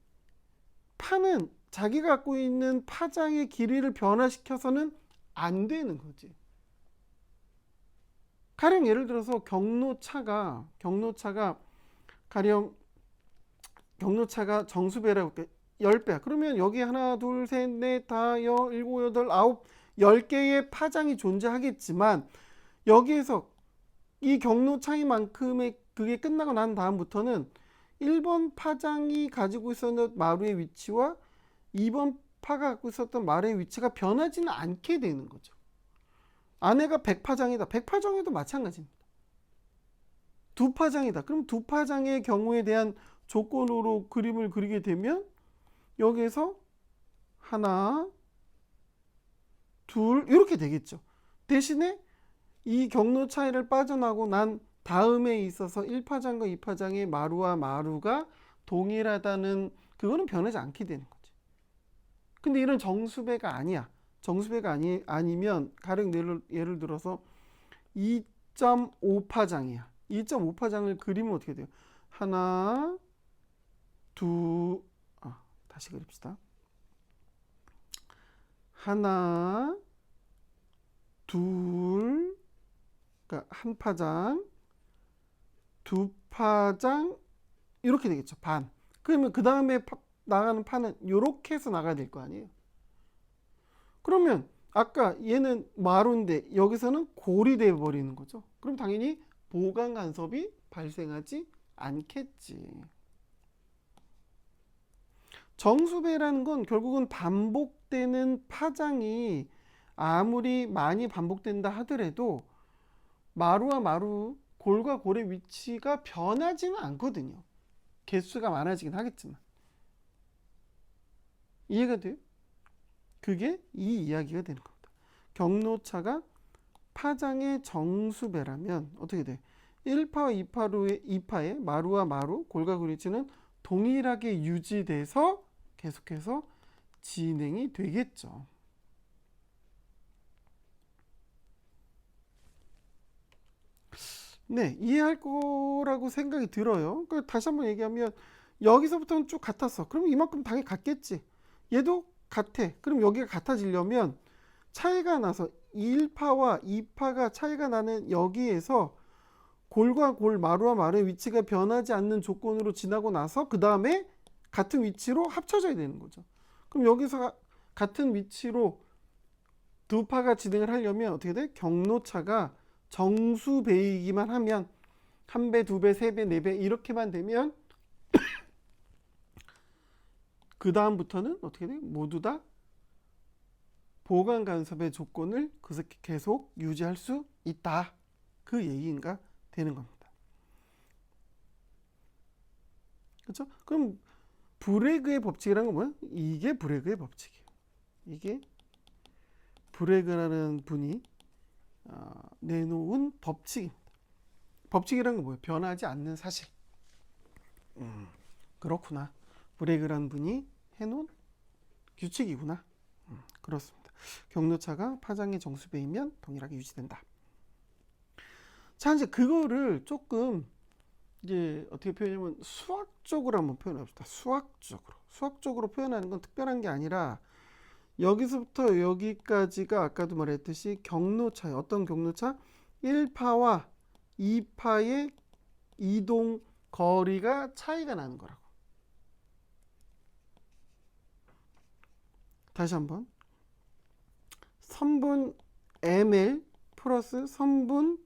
파는 자기가 갖고 있는 파장의 길이를 변화시켜서는 안 되는 거지. 가령 예를 들어서 경로차가 가령 경로차가 정수배라고 할게. 10배. 그러면 여기 하나, 둘, 셋, 넷, 다, 여, 일곱, 여덟, 아홉, 10개의 파장이 존재하겠지만 여기에서 이 경로 차이만큼의 그게 끝나고 난 다음부터는 1번 파장이 가지고 있었던 마루의 위치와 2번 파가 갖고 있었던 마루의 위치가 변하지는 않게 되는 거죠. 아내가 100파장이다. 100파장에도 마찬가지입니다. 2파장이다. 그럼 2파장의 경우에 대한 조건으로 그림을 그리게 되면 여기에서 하나, 둘 이렇게 되겠죠. 대신에 이 경로 차이를 빠져나고 난 다음에 있어서 1파장과 2파장의 마루와 마루가 동일하다는 그거는 변하지 않게 되는 거지. 근데 이런 정수배가 아니야. 정수배가 아니면 가령 예를 들어서 2.5파장이야. 2.5파장을 그리면 어떻게 돼요? 하나, 다시 그립시다. 하나, 둘, 그러니까 한 파장, 두 파장, 이렇게 되겠죠. 반. 그러면 그 다음에 나가는 판은 이렇게 해서 나가야 될 거 아니에요. 그러면 아까 얘는 마루인데 여기서는 골이 되어 버리는 거죠. 그럼 당연히 보강 간섭이 발생하지 않겠지. 정수배라는 건 결국은 반복되는 파장이 아무리 많이 반복된다 하더라도 마루와 마루, 골과 골의 위치가 변하지는 않거든요. 개수가 많아지긴 하겠지만. 이해가 돼요? 그게 이 이야기가 되는 겁니다. 경로차가 파장의 정수배라면 어떻게 돼? 1파와 2파의 마루와 마루, 골과 골 위치는 동일하게 유지돼서 계속해서 진행이 되겠죠. 네, 이해할 거라고 생각이 들어요. 다시 한번 얘기하면 여기서부터는 쭉 같았어. 그럼 이만큼 당연히 같겠지. 얘도 같아. 그럼 여기가 같아지려면 차이가 나서 1파와 2파가 차이가 나는 여기에서 골과 골, 마루와 마루의 위치가 변하지 않는 조건으로 지나고 나서 그 다음에 같은 위치로 합쳐져야 되는 거죠. 그럼 여기서 같은 위치로 두 파가 진행을 하려면 어떻게 돼? 경로차가 정수배이기만 하면 한 배, 두 배, 세 배, 네 배 이렇게만 되면 그 다음부터는 어떻게 돼? 모두 다 보강 간섭의 조건을 계속 유지할 수 있다. 그 얘기인가 되는 겁니다. 그렇죠? 그럼 브레그의 법칙이라는 건 뭐야? 이게 브레그의 법칙이에요. 이게 브레그라는 분이 내놓은 법칙입니다. 법칙이라는 건 뭐예요? 변하지 않는 사실. 그렇구나. 브레그라는 분이 해놓은 규칙이구나. 그렇습니다. 경로차가 파장의 정수배이면 동일하게 유지된다. 자, 이제 그거를 조금 이제 어떻게 표현하면 수학적으로 한번 표현해 봅시다. 수학적으로 표현하는 건 특별한 게 아니라 여기서부터 여기까지가 아까도 말했듯이 경로차예요. 어떤 경로차? 1파와 2파의 이동 거리가 차이가 나는 거라고. 다시 한번. 선분 ml 플러스 선분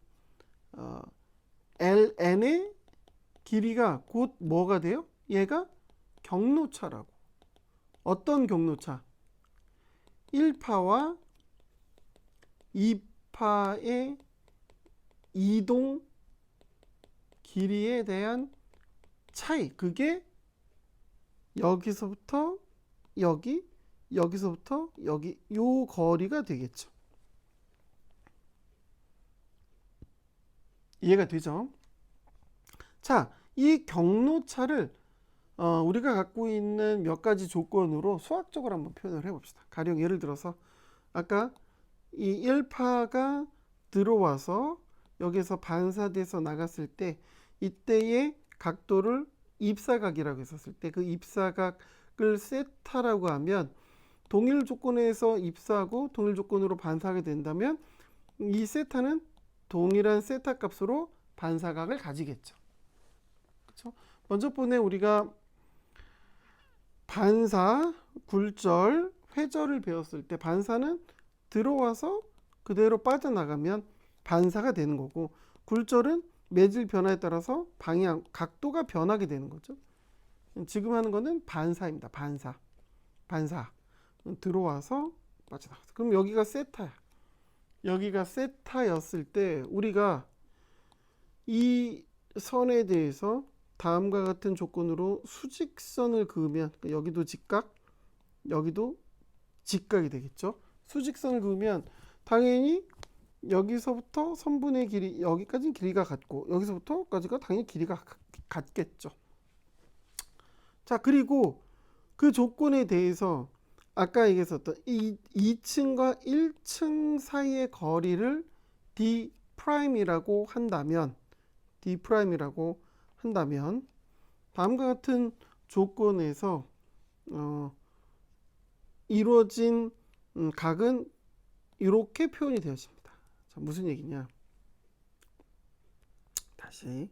ln의 길이가 곧 뭐가 돼요? 얘가 경로차라고. 어떤 경로차? 1파와 2파의 이동 길이에 대한 차이. 그게 여기서부터 여기, 여기서부터 여기 요 거리가 되겠죠. 이해가 되죠? 자, 이 경로차를 우리가 갖고 있는 몇 가지 조건으로 수학적으로 한번 표현을 해봅시다. 가령 예를 들어서 아까 이 1파가 들어와서 여기서 반사돼서 나갔을 때 이때의 각도를 입사각이라고 했었을 때 그 입사각을 세타라고 하면 동일 조건에서 입사하고 동일 조건으로 반사하게 된다면 이 세타는 동일한 세타 값으로 반사각을 가지겠죠. 그렇죠? 먼저 번에 우리가 반사, 굴절, 회절을 배웠을 때 반사는 들어와서 그대로 빠져나가면 반사가 되는 거고 굴절은 매질 변화에 따라서 방향, 각도가 변하게 되는 거죠. 지금 하는 거는 반사입니다. 반사. 들어와서 빠져나가서. 그럼 여기가 세타야. 여기가 세타였을 때 우리가 이 선에 대해서 다음과 같은 조건으로 수직선을 그으면 여기도 직각, 여기도 직각이 되겠죠. 수직선을 그으면 당연히 여기서부터 선분의 길이 여기까지는 길이가 같고 여기서부터까지가 당연히 길이가 같겠죠. 자, 그리고 그 조건에 대해서 아까 얘기했었던 이 2층과 1층 사이의 거리를 D'이라고 한다면 다음과 같은 조건에서 이루어진 각은 이렇게 표현이 되어집니다. 자, 무슨 얘기냐? 다시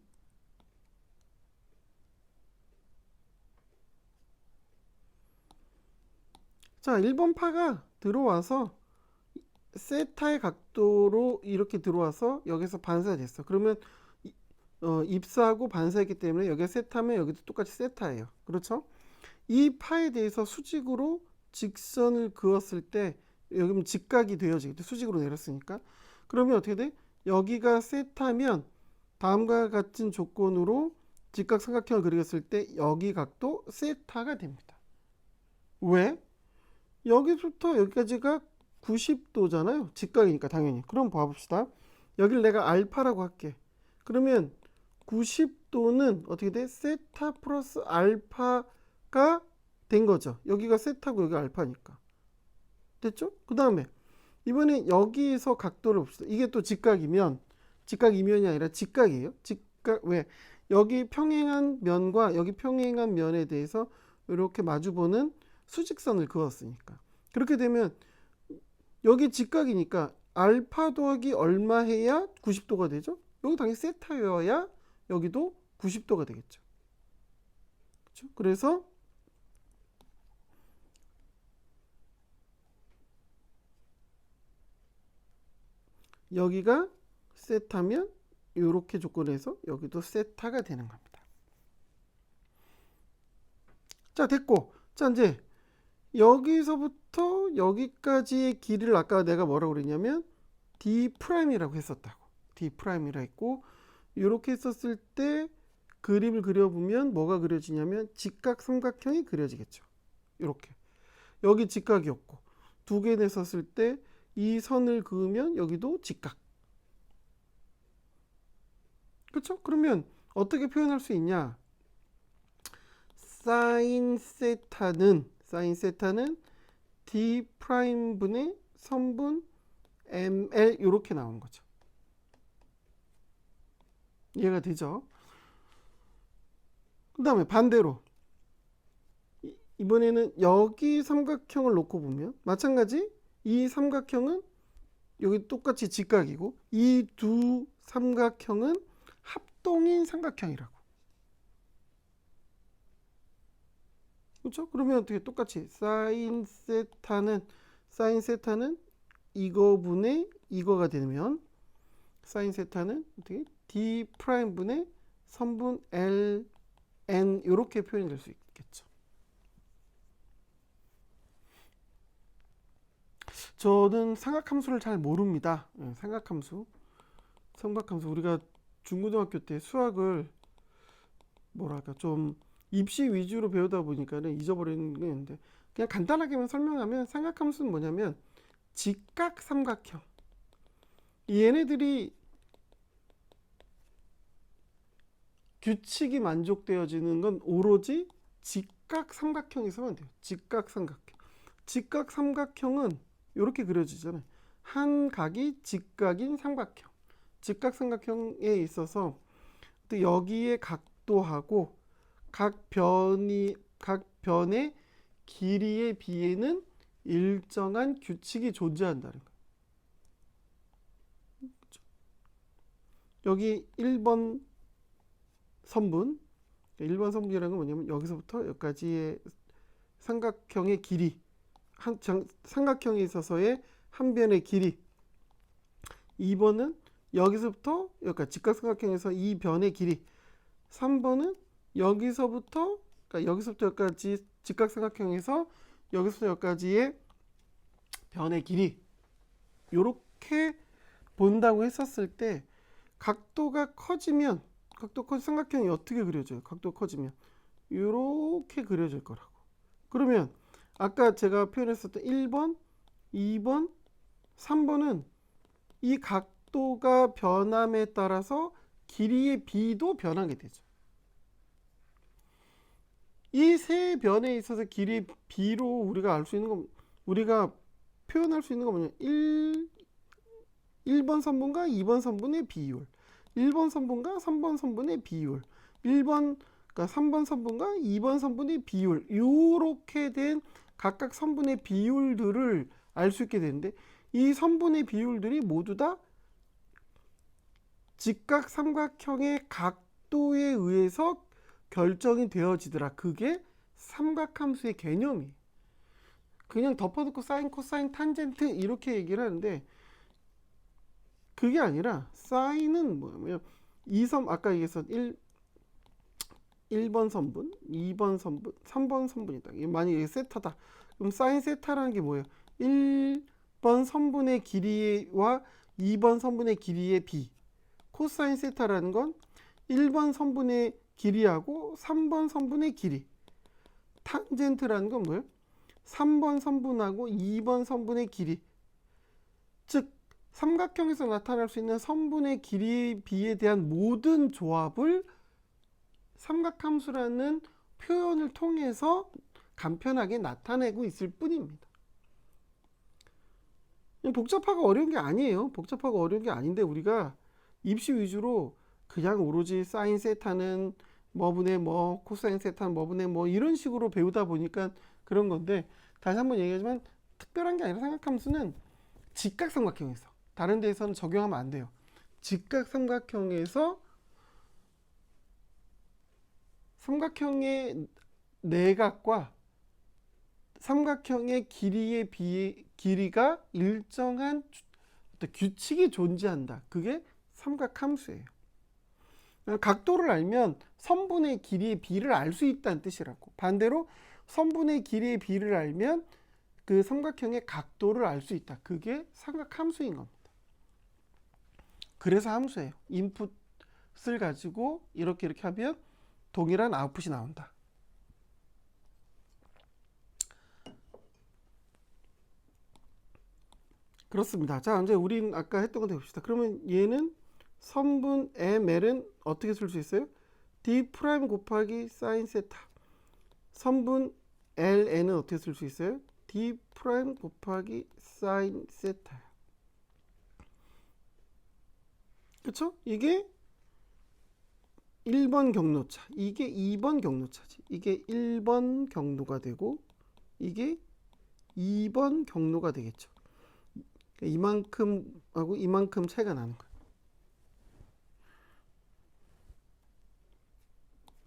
자, 1번 파가 들어와서 세타의 각도로 이렇게 들어와서 여기서 반사가 됐어. 그러면 입사하고 반사했기 때문에 여기가 세타면 여기도 똑같이 세타예요. 그렇죠? 이 파에 대해서 수직으로 직선을 그었을 때 여기는 직각이 되어지겠죠. 수직으로 내렸으니까. 그러면 어떻게 돼? 여기가 세타면 다음과 같은 조건으로 직각삼각형을 그렸을 때 여기 각도 세타가 됩니다. 왜? 여기부터 여기까지가 90도잖아요. 직각이니까 당연히. 그럼 봐봅시다. 여기를 내가 알파라고 할게. 그러면 90도는 어떻게 돼? 세타 플러스 알파가 된 거죠. 여기가 세타고 여기가 알파니까. 됐죠? 그 다음에 이번에 여기에서 각도를 봅시다. 이게 또 직각이면 직각이면이 아니라 직각이에요. 직각. 왜? 여기 평행한 면과 여기 평행한 면에 대해서 이렇게 마주보는 수직선을 그었으니까. 그렇게 되면 여기 직각이니까 알파 더하기 얼마 해야 90도가 되죠? 여기 당연히 세타여야 여기도 90도가 되겠죠. 그렇죠? 그래서 여기가 세타면 이렇게 조건에서 여기도 세타가 되는 겁니다. 자, 됐고. 자, 이제 여기서부터 여기까지의 길이를 아까 내가 뭐라고 그랬냐면 D'이라고 했었다고. D'이라 했고 이렇게 했었을 때 그림을 그려보면 뭐가 그려지냐면 직각삼각형이 그려지겠죠. 이렇게. 여기 직각이었고 두 개 냈었을 때 이 선을 그으면 여기도 직각. 그렇죠? 그러면 어떻게 표현할 수 있냐? 사인 세타는 D 프라임 분의 선분 ML 이렇게 나온 거죠. 이해가 되죠? 그 다음에 반대로 이번에는 여기 삼각형을 놓고 보면 마찬가지 이 삼각형은 여기 똑같이 직각이고 이 두 삼각형은 합동인 삼각형이라고. 그렇죠? 그러면 어떻게 똑같이 사인 세타는 이거분의 이거가 되면 사인 세타는 어떻게 D 프라임 분의 선분 LN 이렇게 표현이 될 수 있겠죠. 저는 삼각함수를 잘 모릅니다. 삼각함수 우리가 중고등학교 때 수학을 뭐랄까 좀 입시 위주로 배우다 보니까는 잊어버리는 게 있는데 그냥 간단하게만 설명하면 삼각함수는 뭐냐면 직각 삼각형. 얘네들이 규칙이 만족되어지는 건 오로지 직각 삼각형에서만 돼요. 직각 삼각형은 이렇게 그려지잖아요. 한 각이 직각인 삼각형. 직각 삼각형에 있어서 또 여기에 각도하고 각 변의 길이에 비해는 일정한 규칙이 존재한다는 거예요. 여기 1번 선분, 1번 선분이라는 건 뭐냐면 여기서부터 여기까지의 삼각형의 길이, 삼각형에 있어서의 한 변의 길이. 2번은 여기서부터 여기까지 직각삼각형에서 이 변의 길이. 3번은 여기서부터 여기까지 직각삼각형에서 여기서부터 여기까지의 변의 길이. 이렇게 본다고 했었을 때 각도가 커지면 삼각형이 어떻게 그려져요? 각도가 커지면 이렇게 그려질 거라고. 그러면 아까 제가 표현했었던 1번, 2번, 3번은 이 각도가 변함에 따라서 길이의 b도 변하게 되죠. 이 세 변에 있어서 길이의 b로 우리가 알 수 있는 건, 우리가 표현할 수 있는 건 뭐냐, 1번 선분과 2번 선분의 비율, 1번 선분과 3번 선분의 비율, 1번 그러니까 3번 선분과 2번 선분의 비율, 이렇게 된 각각 선분의 비율들을 알 수 있게 되는데, 이 선분의 비율들이 모두 다 직각 삼각형의 각도에 의해서 결정이 되어지더라. 그게 삼각함수의 개념이에요. 그냥 덮어놓고 사인, 코사인, 탄젠트 이렇게 얘기를 하는데, 그게 아니라 사인은 뭐냐면 아까 얘기했던 1번 선분, 2번 선분, 3번 선분이다. 만약에 세타다. 그럼 사인 세타라는 게 뭐예요? 1번 선분의 길이와 2번 선분의 길이의 비. 코사인 세타라는 건 1번 선분의 길이하고 3번 선분의 길이. 탄젠트라는 건 뭐예요? 3번 선분하고 2번 선분의 길이. 즉 삼각형에서 나타날 수 있는 선분의 길이의 비에 대한 모든 조합을 삼각함수라는 표현을 통해서 간편하게 나타내고 있을 뿐입니다. 복잡하고 어려운 게 아니에요. 복잡하고 어려운 게 아닌데, 우리가 입시 위주로 그냥 오로지 사인 세타는 뭐분의 뭐, 코사인 세타는 뭐분의 뭐 이런 식으로 배우다 보니까 그런 건데, 다시 한번 얘기하지만 특별한 게 아니라 삼각함수는 직각삼각형에서, 다른 데에서는 적용하면 안 돼요. 직각삼각형에서 삼각형의 내각과 삼각형의 길이가 일정한 어떤 규칙이 존재한다. 그게 삼각함수예요. 각도를 알면 선분의 길이의 비를 알 수 있다는 뜻이라고. 반대로 선분의 길이의 비를 알면 그 삼각형의 각도를 알 수 있다. 그게 삼각함수인 겁니다. 그래서 함수예요. 인풋을 가지고 이렇게 하면 동일한 아웃풋이 나온다. 그렇습니다. 자, 이제 우린 아까 했던 거 해봅시다. 그러면 얘는 선분 ml은 어떻게 쓸 수 있어요? d 프라임 곱하기 사인 세타. 선분 ln은 어떻게 쓸 수 있어요? d 프라임 곱하기 사인 세타. 그쵸? 이게 1번 경로차, 이게 2번 경로차지. 이게 1번 경로가 되고 이게 2번 경로가 되겠죠. 이만큼하고 이만큼 차이가 나는 거예요.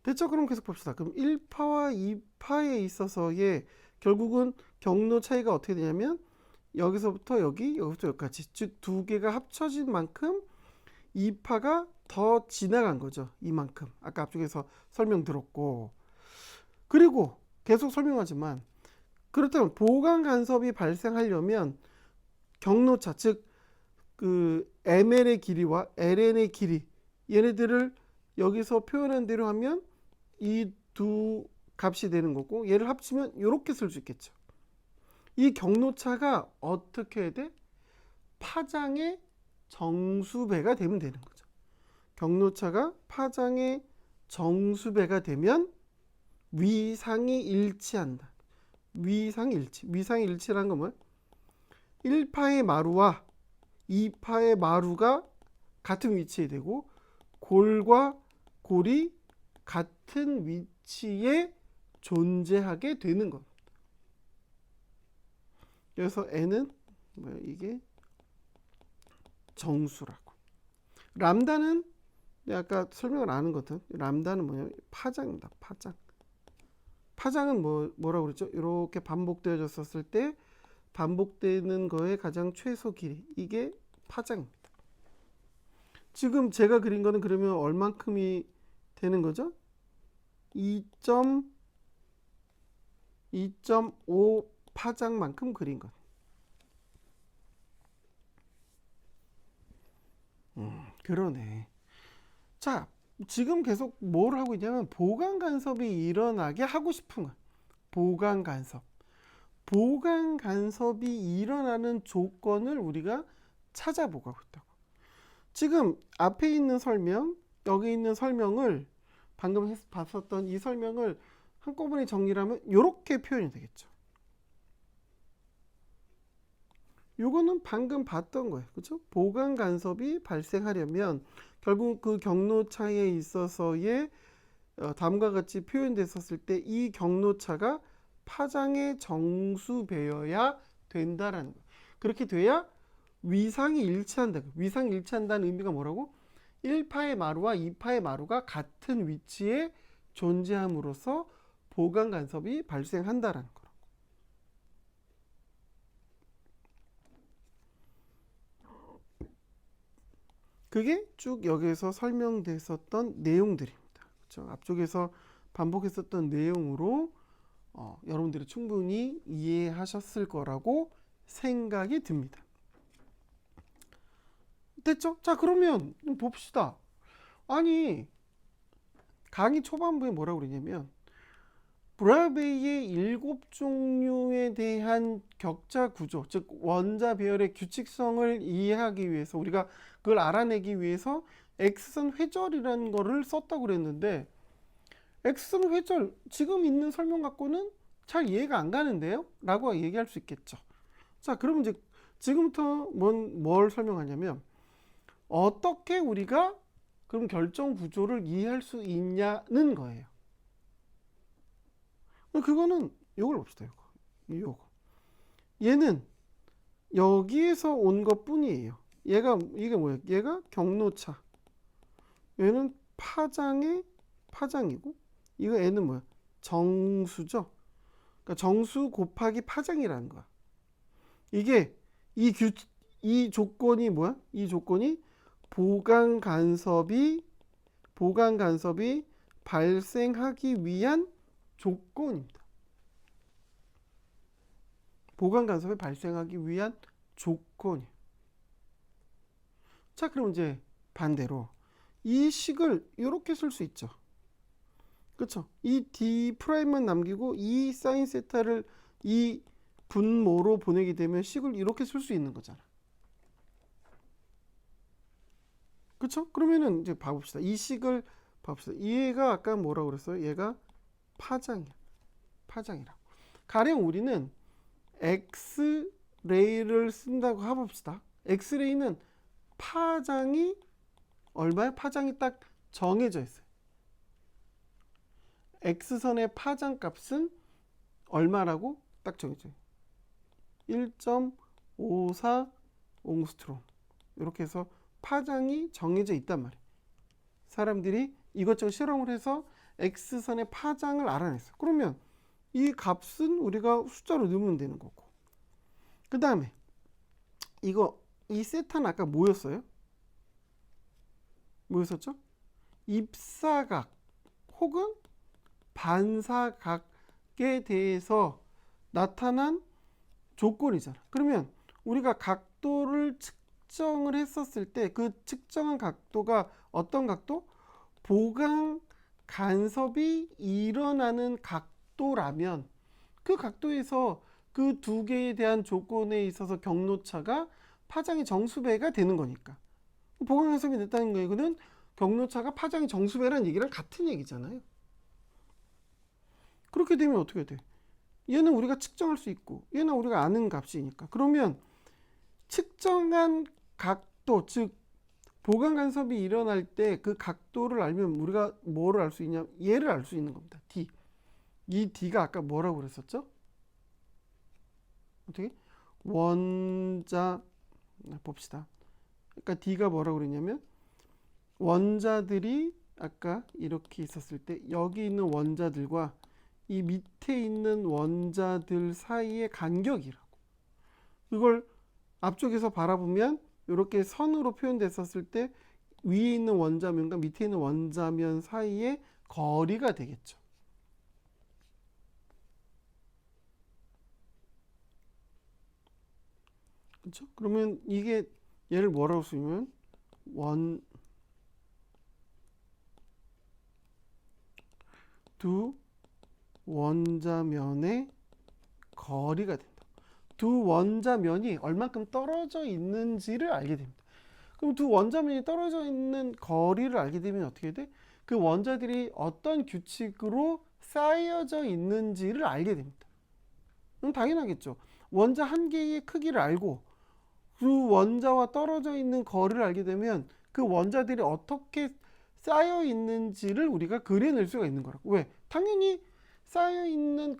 됐죠? 그럼 계속 봅시다. 그럼 1파와 2파에 있어서의 결국은 경로 차이가 어떻게 되냐면 여기서부터 여기, 여기서부터 여기까지, 즉 두 개가 합쳐진 만큼 2파가 더 지나간 거죠. 이만큼. 아까 앞쪽에서 설명드렸고, 그리고 계속 설명하지만, 그렇다면 보강 간섭이 발생하려면 경로차, 즉 그 ml의 길이와 ln의 길이, 얘네들을 여기서 표현한 대로 하면 이 두 값이 되는 거고, 얘를 합치면 이렇게 쓸 수 있겠죠. 이 경로차가 어떻게 해야 돼? 파장의 정수배가 되면 되는 거죠. 경로차가 파장의 정수배가 되면 위상이 일치한다. 위상이 일치라는 건 뭐예요? 1파의 마루와 2파의 마루가 같은 위치에 되고 골과 골이 같은 위치에 존재하게 되는 겁니다. 그래서 n은 뭐예요? 이게 정수라고. 람다는 아까 설명을 안 한 것같은 람다는 뭐냐면 파장입니다. 파장은 뭐라고 그랬죠? 이렇게 반복되어졌을 때 반복되는 거의 가장 최소 길이, 이게 파장입니다. 지금 제가 그린 거는 그러면 얼만큼이 되는 거죠? 2.5 파장만큼 그린 것. 그러네. 자, 지금 계속 뭘 하고 있냐면 보강 간섭이 일어나게 하고 싶은 거야. 보강 간섭이 일어나는 조건을 우리가 찾아보고 있다고. 지금 앞에 있는 설명, 여기 있는 설명을 방금 봤었던 이 설명을 한꺼번에 정리를 하면 이렇게 표현이 되겠죠. 요거는 방금 봤던 거예요. 그렇죠? 보강 간섭이 발생하려면 결국 그 경로차에 있어서의 다음과 같이 표현됐었을 때 이 경로차가 파장의 정수배여야 된다라는 거예요. 그렇게 돼야 위상이 일치한다. 위상이 일치한다는 의미가 뭐라고? 1파의 마루와 2파의 마루가 같은 위치에 존재함으로써 보강 간섭이 발생한다라는 거라고. 그게 쭉 여기에서 설명됐었던 내용들입니다. 그렇죠? 앞쪽에서 반복했었던 내용으로 여러분들이 충분히 이해하셨을 거라고 생각이 듭니다. 됐죠? 자, 그러면 봅시다. 아니, 강의 초반부에 뭐라고 그러냐면 브라베이의 7종류에 대한 격자 구조, 즉 원자 배열의 규칙성을 이해하기 위해서, 우리가 그걸 알아내기 위해서 X선 회절이라는 거를 썼다고 그랬는데, X선 회절 지금 있는 설명 갖고는 잘 이해가 안 가는데요? 라고 얘기할 수 있겠죠. 자, 그러면 이제 지금부터 뭘 설명하냐면 어떻게 우리가 그럼 결정 구조를 이해할 수 있냐는 거예요. 그거는 요걸 봅시다. 요거. 얘는 여기에서 온 것 뿐이에요. 이게 뭐예요? 얘가 경로차. 얘는 파장이고, 이거 얘는 뭐야? 정수죠. 그러니까 정수 곱하기 파장이라는 거야. 이게 이 조건이 뭐야? 이 조건이 보강 간섭이 발생하기 위한 조건입니다. 보강 간섭이 발생하기 위한 조건이에요. 자, 그럼 이제 반대로 이 식을 이렇게 쓸 수 있죠. 그렇죠? 이 D'만 남기고 이 사인 세타를 이 분모로 보내게 되면 식을 이렇게 쓸 수 있는 거잖아. 그렇죠? 그러면은 이제 봐봅시다. 이 식을 봐봅시다. 얘가 아까 뭐라고 그랬어요? 얘가 파장이야. 파장이라고. 가령 우리는 엑스레이를 쓴다고 해봅시다. 엑스레이는 파장이 얼마야? 파장이 딱 정해져 있어요. X선의 파장 값은 얼마라고 딱 정해져 있어요. 1.54 옹스트롬. 이렇게 해서 파장이 정해져 있단 말이에요. 사람들이 이것저것 실험을 해서 X선의 파장을 알아냈어요. 그러면 이 값은 우리가 숫자로 넣으면 되는 거고. 그 다음에 이 세타는 아까 뭐였어요? 뭐였었죠? 입사각 혹은 반사각에 대해서 나타난 조건이잖아. 그러면 우리가 각도를 측정을 했었을 때 그 측정한 각도가 어떤 각도? 보강 간섭이 일어나는 각도라면 그 각도에서 그 두 개에 대한 조건에 있어서 경로차가 파장이 정수배가 되는 거니까 보강 간섭이 됐다는 거예요. 이거는 경로차가 파장이 정수배라는 얘기랑 같은 얘기잖아요. 그렇게 되면 어떻게 돼? 얘는 우리가 측정할 수 있고 얘는 우리가 아는 값이니까. 그러면 측정한 각도, 즉 보강 간섭이 일어날 때 그 각도를 알면 우리가 뭐를 알 수 있냐? 얘를 알 수 있는 겁니다. D. 이 D가 아까 뭐라고 그랬었죠? 어떻게? 원자 봅시다. 그러니까 D가 뭐라고 그랬냐면 원자들이 아까 이렇게 있었을 때 여기 있는 원자들과 이 밑에 있는 원자들 사이의 간격이라고. 이걸 앞쪽에서 바라보면 이렇게 선으로 표현됐었을 때 위에 있는 원자면과 밑에 있는 원자면 사이의 거리가 되겠죠. 그렇죠? 그러면 이게 얘를 뭐라고 쓰면 두 원자면의 거리가 된다. 두 원자면이 얼만큼 떨어져 있는지를 알게 됩니다. 그럼 두 원자면이 떨어져 있는 거리를 알게 되면 어떻게 돼? 그 원자들이 어떤 규칙으로 쌓여져 있는지를 알게 됩니다. 그럼 당연하겠죠. 원자 한 개의 크기를 알고 그 원자와 떨어져 있는 거리를 알게 되면 그 원자들이 어떻게 쌓여 있는지를 우리가 그려낼 수가 있는 거라고. 왜? 당연히 쌓여 있는,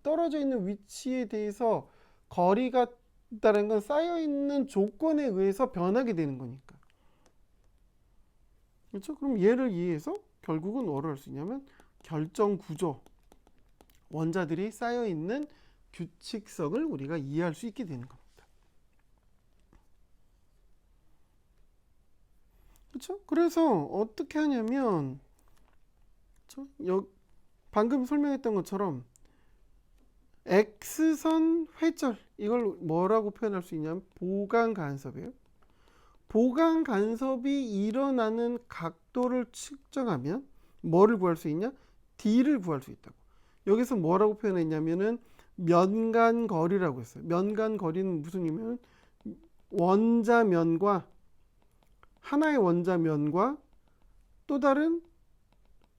떨어져 있는 위치에 대해서 거리가 있다는 건 쌓여 있는 조건에 의해서 변하게 되는 거니까. 그렇죠? 그럼 얘를 이해해서 결국은 뭐를 할 수 있냐면 결정 구조, 원자들이 쌓여 있는 규칙성을 우리가 이해할 수 있게 되는 겁니다. 그렇죠? 그래서 어떻게 하냐면, 그렇죠? 방금 설명했던 것처럼 X선 회절, 이걸 뭐라고 표현할 수 있냐면 보강 간섭이에요. 보강 간섭이 일어나는 각도를 측정하면 뭐를 구할 수 있냐? D를 구할 수 있다고. 여기서 뭐라고 표현했냐면은 면간거리라고 했어요. 면간거리는 무슨 의미냐면 원자면과 하나의 원자면과 또 다른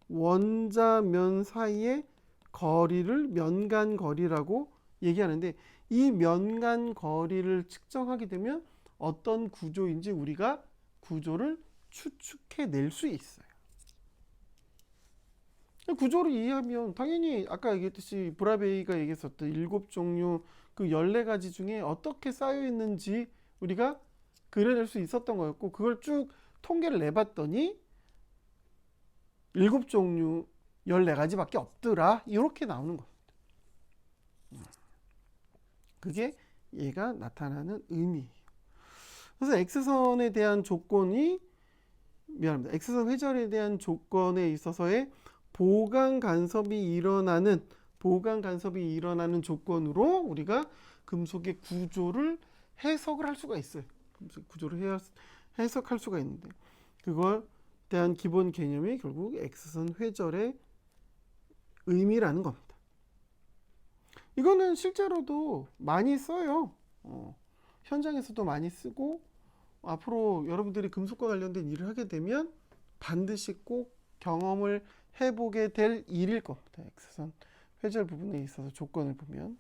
원자면 사이의 거리를 면간거리라고 얘기하는데, 이 면간거리를 측정하게 되면 어떤 구조인지 우리가 구조를 추측해낼 수 있어요. 구조를 이해하면 당연히 아까 얘기했듯이 브라베이가 얘기했었던 7종류 그 14가지 중에 어떻게 쌓여 있는지 우리가 그려낼 수 있었던 거였고, 그걸 쭉 통계를 내봤더니 7종류 14가지밖에 없더라, 이렇게 나오는 겁니다. 그게 얘가 나타나는 의미예요. 그래서 X선에 대한 조건이, 미안합니다, X선 회절에 대한 조건에 있어서의 보강 간섭이 일어나는 조건으로 우리가 금속의 구조를 해석을 할 수가 있어요. 금속 구조를 해석할 수가 있는데, 그걸 대한 기본 개념이 결국 X선 회절의 의미라는 겁니다. 이거는 실제로도 많이 써요. 현장에서도 많이 쓰고, 앞으로 여러분들이 금속과 관련된 일을 하게 되면 반드시 꼭 경험을 해보게 될 일일 겁니다. X선 회절 부분에 있어서 조건을 보면.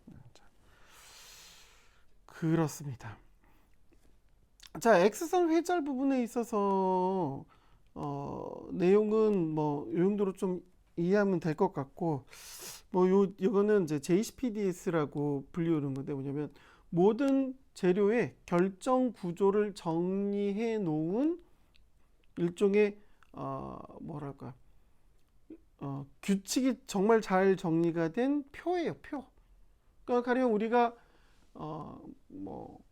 그렇습니다. 자, X선 회절 부분에 있어서 내용은 뭐 이 정도로 좀 이해하면 될 것 같고, 뭐 이거는 이제 JCPDS라고 불리우는 건데, 뭐냐면 모든 재료의 결정 구조를 정리해 놓은 일종의 뭐랄까, 규칙이 정말 잘 정리가 된 표예요, 표. 그러니까 가령 우리가 뭐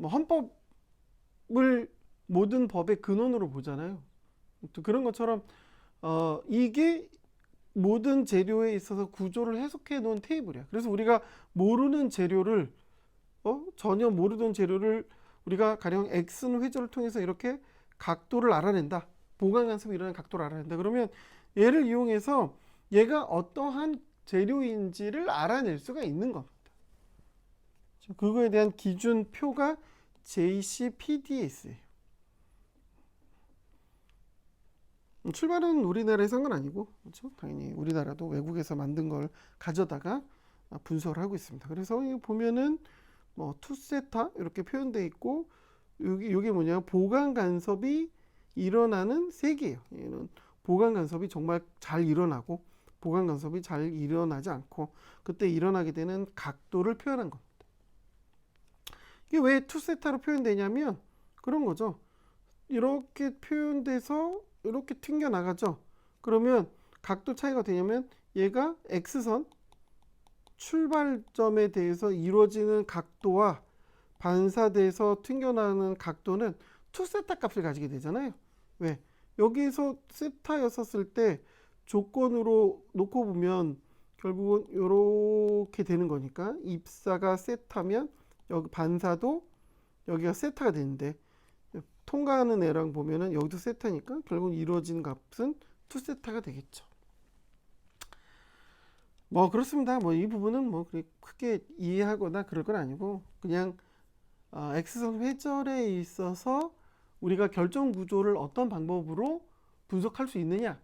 헌법을 모든 법의 근원으로 보잖아요. 또 그런 것처럼 이게 모든 재료에 있어서 구조를 해석해 놓은 테이블이야. 그래서 우리가 모르는 재료를 전혀 모르던 재료를 우리가 가령 X는 회절을 통해서 이렇게 각도를 알아낸다. 보강 간섭이 일어나는 각도를 알아낸다. 그러면 얘를 이용해서 얘가 어떠한 재료인지를 알아낼 수가 있는 겁니다. 그거에 대한 기준표가 JCPDS예요. 출발은 우리나라에서 한 건 아니고, 그렇죠? 당연히 우리나라도 외국에서 만든 걸 가져다가 분석을 하고 있습니다. 그래서 보면은 뭐 투세타 이렇게 표현되어 있고, 여기 뭐냐면 보강 간섭이 일어나는 세계예요. 얘는 보강 간섭이 정말 잘 일어나고 보강 간섭이 잘 일어나지 않고 그때 일어나게 되는 각도를 표현한 겁니다. 이게 왜 투세타로 표현되냐면 그런 거죠. 이렇게 표현돼서 이렇게 튕겨 나가죠. 그러면 각도 차이가 되냐면 얘가 X선 출발점에 대해서 이루어지는 각도와 반사돼서 튕겨나가는 각도는 투세타 값을 가지게 되잖아요. 왜? 여기서 세타였었을 때 조건으로 놓고 보면 결국은 이렇게 되는 거니까, 입사가 세타면 여기 반사도 여기가 세타가 되는데, 통과하는 애랑 보면은 여기도 세타니까 결국 이루어진 값은 투세타가 되겠죠. 뭐 그렇습니다. 뭐 이 부분은 뭐 그렇게 크게 이해하거나 그럴 건 아니고 그냥 X선 회절에 있어서 우리가 결정 구조를 어떤 방법으로 분석할 수 있느냐,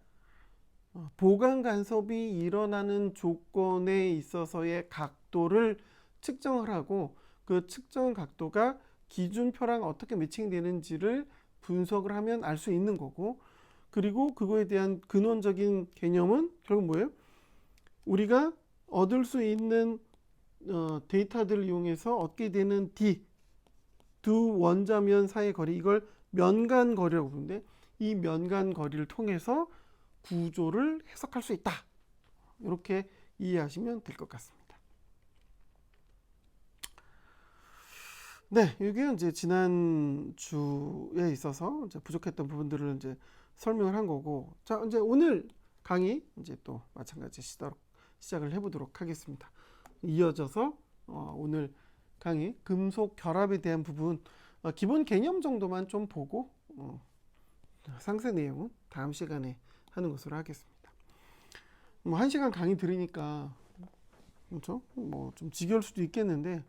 보강 간섭이 일어나는 조건에 있어서의 각도를 측정을 하고 그 측정 각도가 기준표랑 어떻게 매칭되는지를 분석을 하면 알 수 있는 거고, 그리고 그거에 대한 근원적인 개념은 결국 뭐예요? 우리가 얻을 수 있는 데이터들을 이용해서 얻게 되는 D, 두 원자면 사이의 거리, 이걸 면간 거리라고 부르는데 이 면간 거리를 통해서 구조를 해석할 수 있다. 이렇게 이해하시면 될 것 같습니다. 네, 이게 이제 지난 주에 있어서 이제 부족했던 부분들을 이제 설명을 한 거고, 자 이제 오늘 강의 이제 또 마찬가지 시작을 해보도록 하겠습니다. 이어져서 오늘 강의 금속 결합에 대한 부분 기본 개념 정도만 좀 보고 상세 내용은 다음 시간에 하는 것으로 하겠습니다. 뭐 1시간 강의 들으니까 그렇죠? 뭐 좀 지겨울 수도 있겠는데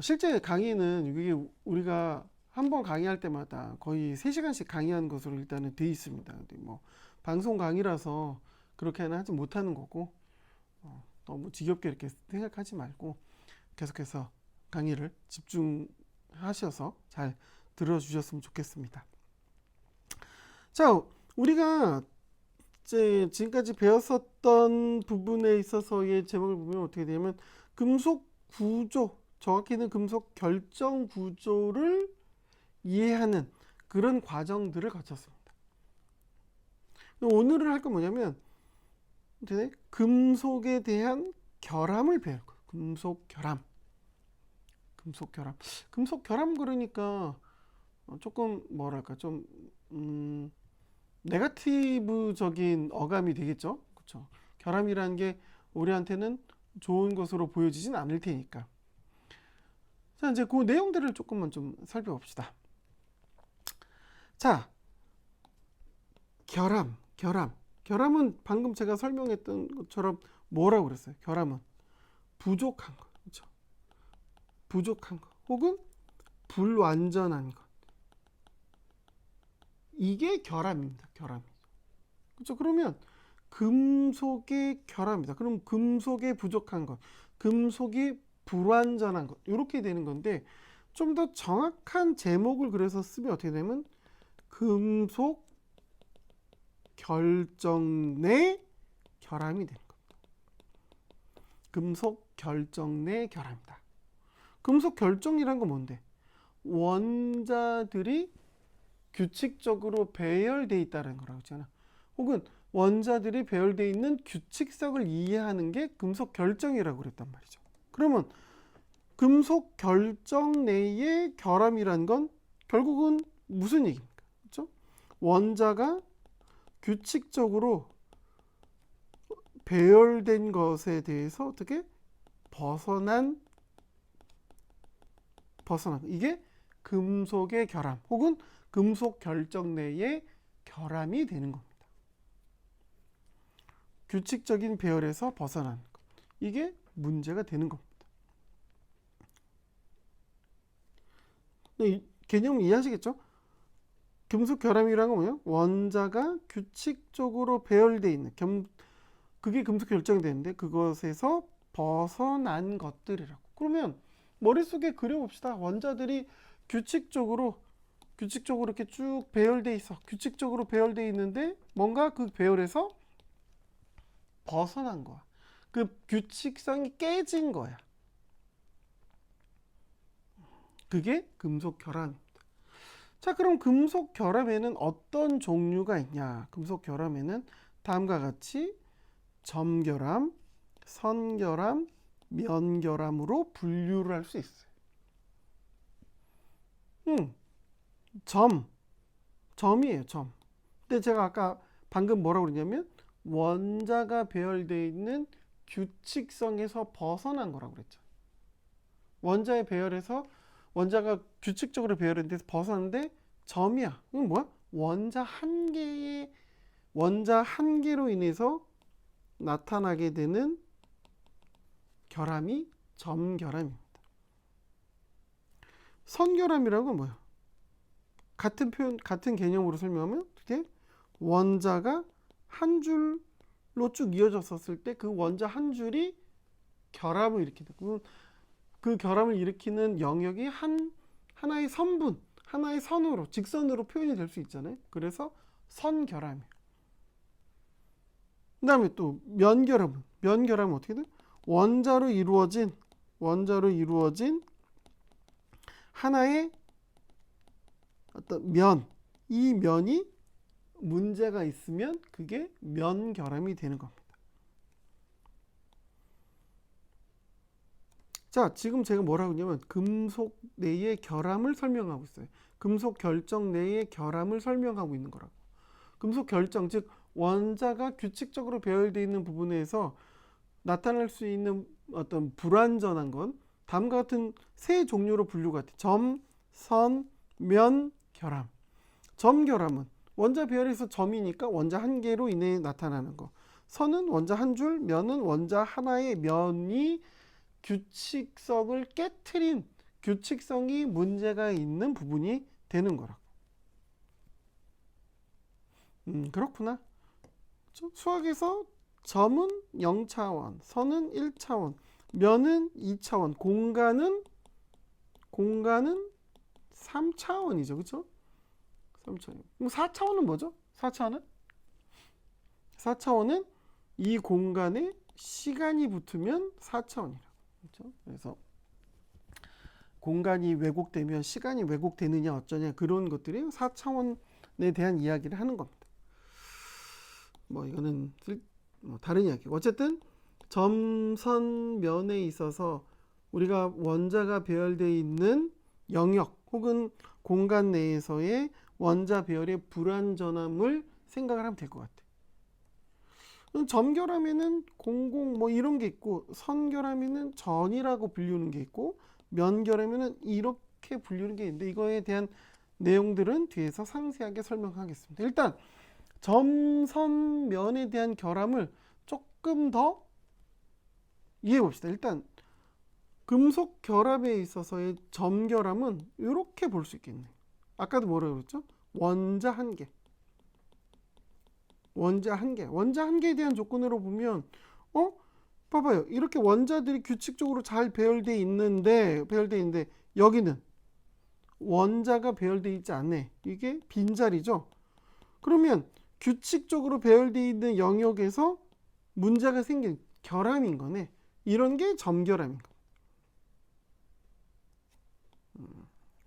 실제 강의는 이게 우리가 한 번 강의할 때마다 거의 3시간씩 강의하는 것으로 일단은 돼 있습니다. 근데 뭐 방송 강의라서 그렇게는 하지 못하는 거고 너무 지겹게 이렇게 생각하지 말고 계속해서 강의를 집중하셔서 잘 들어주셨으면 좋겠습니다. 자, 우리가 이제 지금까지 배웠었던 부분에 있어서의 제목을 보면 어떻게 되냐면 금속 구조, 정확히는 금속 결정 구조를 이해하는 그런 과정들을 거쳤습니다. 오늘은 할 건 뭐냐면 금속에 대한 결함을 배울 거예요. 금속 결함. 금속 결함 그러니까 조금 뭐랄까 좀 네거티브적인 어감이 되겠죠. 그렇죠. 결함이라는 게 우리한테는 좋은 것으로 보여지진 않을 테니까. 자, 이제 그 내용들을 조금만 좀 살펴봅시다. 자, 결함은 방금 제가 설명했던 것처럼 뭐라고 그랬어요? 결함은 부족한 것, 그렇죠? 부족한 것, 혹은 불완전한 것. 이게 결함입니다. 그렇죠? 그러면 금속의 결함이다. 그럼 금속의 부족한 것, 금속이 불완전한 것, 이렇게 되는 건데 좀 더 정확한 제목을 그래서 쓰면 어떻게 되면 금속 결정 내 결함이 되는 겁니다. 금속 결정 내 결함이다. 금속 결정이란 건 뭔데? 원자들이 규칙적으로 배열되어 있다는 거라고 했잖아. 혹은 원자들이 배열되어 있는 규칙성을 이해하는 게 금속 결정이라고 그랬단 말이죠. 그러면 금속 결정 내의 결함이란 건 결국은 무슨 얘기입니까? 그렇죠? 원자가 규칙적으로 배열된 것에 대해서 어떻게 벗어난 이게 금속의 결함 혹은 금속 결정 내의 결함이 되는 겁니다. 규칙적인 배열에서 벗어난 것. 이게 문제가 되는 겁니다. 이 개념 이해하시겠죠? 금속 결함이라는 건 뭐냐? 원자가 규칙적으로 배열되어 있는 그게 금속 결정이 되는데 그것에서 벗어난 것들이라고. 그러면 머릿속에 그려봅시다. 원자들이 규칙적으로 이렇게 쭉 배열돼 있어. 규칙적으로 배열돼 있는데 뭔가 그 배열에서 벗어난 거야. 그 규칙성이 깨진 거야. 그게 금속 결함입니다. 자, 그럼 금속 결함에는 어떤 종류가 있냐? 금속 결함에는 다음과 같이 점결함, 선결함, 면결함으로 분류를 할 수 있어요. 점이에요, 점. 근데 제가 아까 방금 뭐라고 그랬냐면 원자가 배열되어 있는 규칙성에서 벗어난 거라고 그랬죠. 원자의 배열에서 원자가 규칙적으로 배열된 데서 벗어났는데 점이야. 이건 뭐야? 원자 한 개로 인해서 나타나게 되는 결함이 점결함입니다. 선결함이라는 건 뭐예요? 같은 표현, 같은 개념으로 설명하면 어떻게? 원자가 한 줄로 쭉 이어졌었을 때 그 원자 한 줄이 결함을 일으키는, 그 결함을 일으키는 영역이 하나의 선분, 하나의 선으로, 직선으로 표현이 될 수 있잖아요. 그래서 선결함이에요. 그 다음에 또 면결함은 어떻게 돼? 원자로 이루어진 하나의 어떤 면, 이 면이 문제가 있으면 그게 면결함이 되는 겁니다. 자, 지금 제가 뭐라고 했냐면 금속 내의 결함을 설명하고 있어요. 금속 결정 내의 결함을 설명하고 있는 거라고. 금속 결정, 즉 원자가 규칙적으로 배열되어 있는 부분에서 나타날 수 있는 어떤 불완전한 건 다음과 같은 세 종류로 분류가 돼. 점, 선, 면, 결함. 점 결함은 원자 배열에서 점이니까 원자 한 개로 인해 나타나는 거. 선은 원자 한 줄, 면은 원자 하나의 면이 규칙성을 깨트린, 규칙성이 문제가 있는 부분이 되는 거라고. 그렇구나. 수학에서 점은 0차원, 선은 1차원, 면은 2차원, 공간은 3차원이죠. 그렇죠? 3차원. 그럼 4차원은 뭐죠? 4차원은 이 공간에 시간이 붙으면 4차원이라고. 그렇죠? 그래서 공간이 왜곡되면 시간이 왜곡되느냐 어쩌냐 그런 것들이 4차원에 대한 이야기를 하는 겁니다. 뭐 이거는 다른 이야기고, 어쨌든 점선면에 있어서 우리가 원자가 배열되어 있는 영역 혹은 공간 내에서의 원자 배열의 불완전함을 생각을 하면 될 것 같아. 점결함에는 공공 뭐 이런 게 있고, 선결함에는 전이라고 불리는 게 있고, 면결함에는 이렇게 불리는 게 있는데, 이거에 대한 내용들은 뒤에서 상세하게 설명하겠습니다. 일단 점선면에 대한 결함을 조금 더 이해해 봅시다. 일단 금속 결합에 있어서의 점결함은 이렇게 볼 수 있겠네요. 아까도 뭐라고 그랬죠? 원자 한 개. 원자 한 개에 대한 조건으로 보면 봐봐요. 이렇게 원자들이 규칙적으로 잘 배열되어 있는데 여기는 원자가 배열되어 있지 않네. 이게 빈자리죠. 그러면 규칙적으로 배열되어 있는 영역에서 문제가 생긴 결함인 거네. 이런 게 점결함인 거.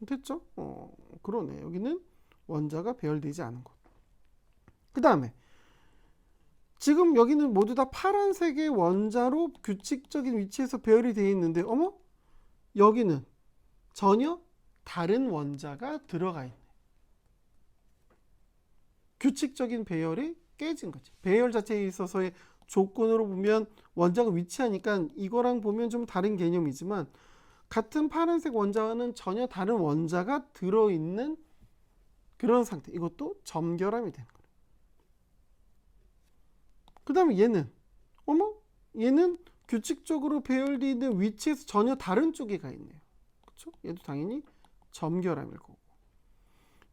됐죠? 그러네. 여기는 원자가 배열되지 않은 것. 그 다음에 지금 여기는 모두 다 파란색의 원자로 규칙적인 위치에서 배열이 되어 있는데, 여기는 전혀 다른 원자가 들어가 있네. 규칙적인 배열이 깨진 거지. 배열 자체에 있어서의 조건으로 보면 원자가 위치하니까 이거랑 보면 좀 다른 개념이지만, 같은 파란색 원자와는 전혀 다른 원자가 들어있는 그런 상태. 이것도 점결함이 되는 거예요. 그 다음에 얘는 얘는 규칙적으로 배열되어 있는 위치에서 전혀 다른 쪽에 가 있네요. 그렇죠? 얘도 당연히 점결함일 거고,